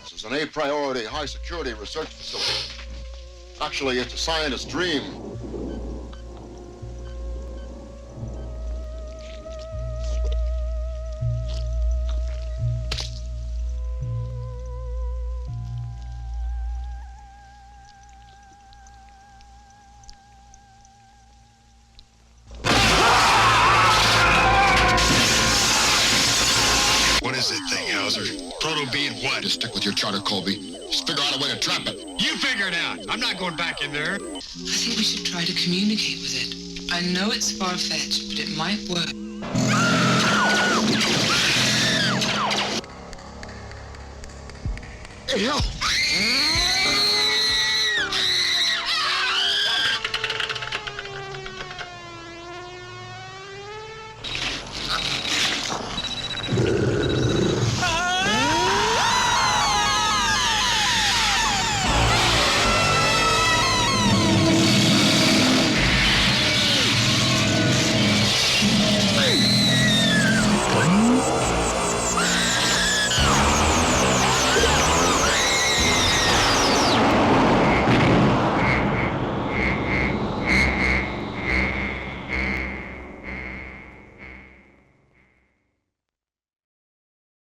This is an A-priority, high-security research facility. Actually, it's a scientist's dream. Just stick with your charter, Colby. Just figure out a way to trap it. You figure it out. I'm not going back in there. I think we should try to communicate with it. I know it's far-fetched, but it might work. Hey, hell!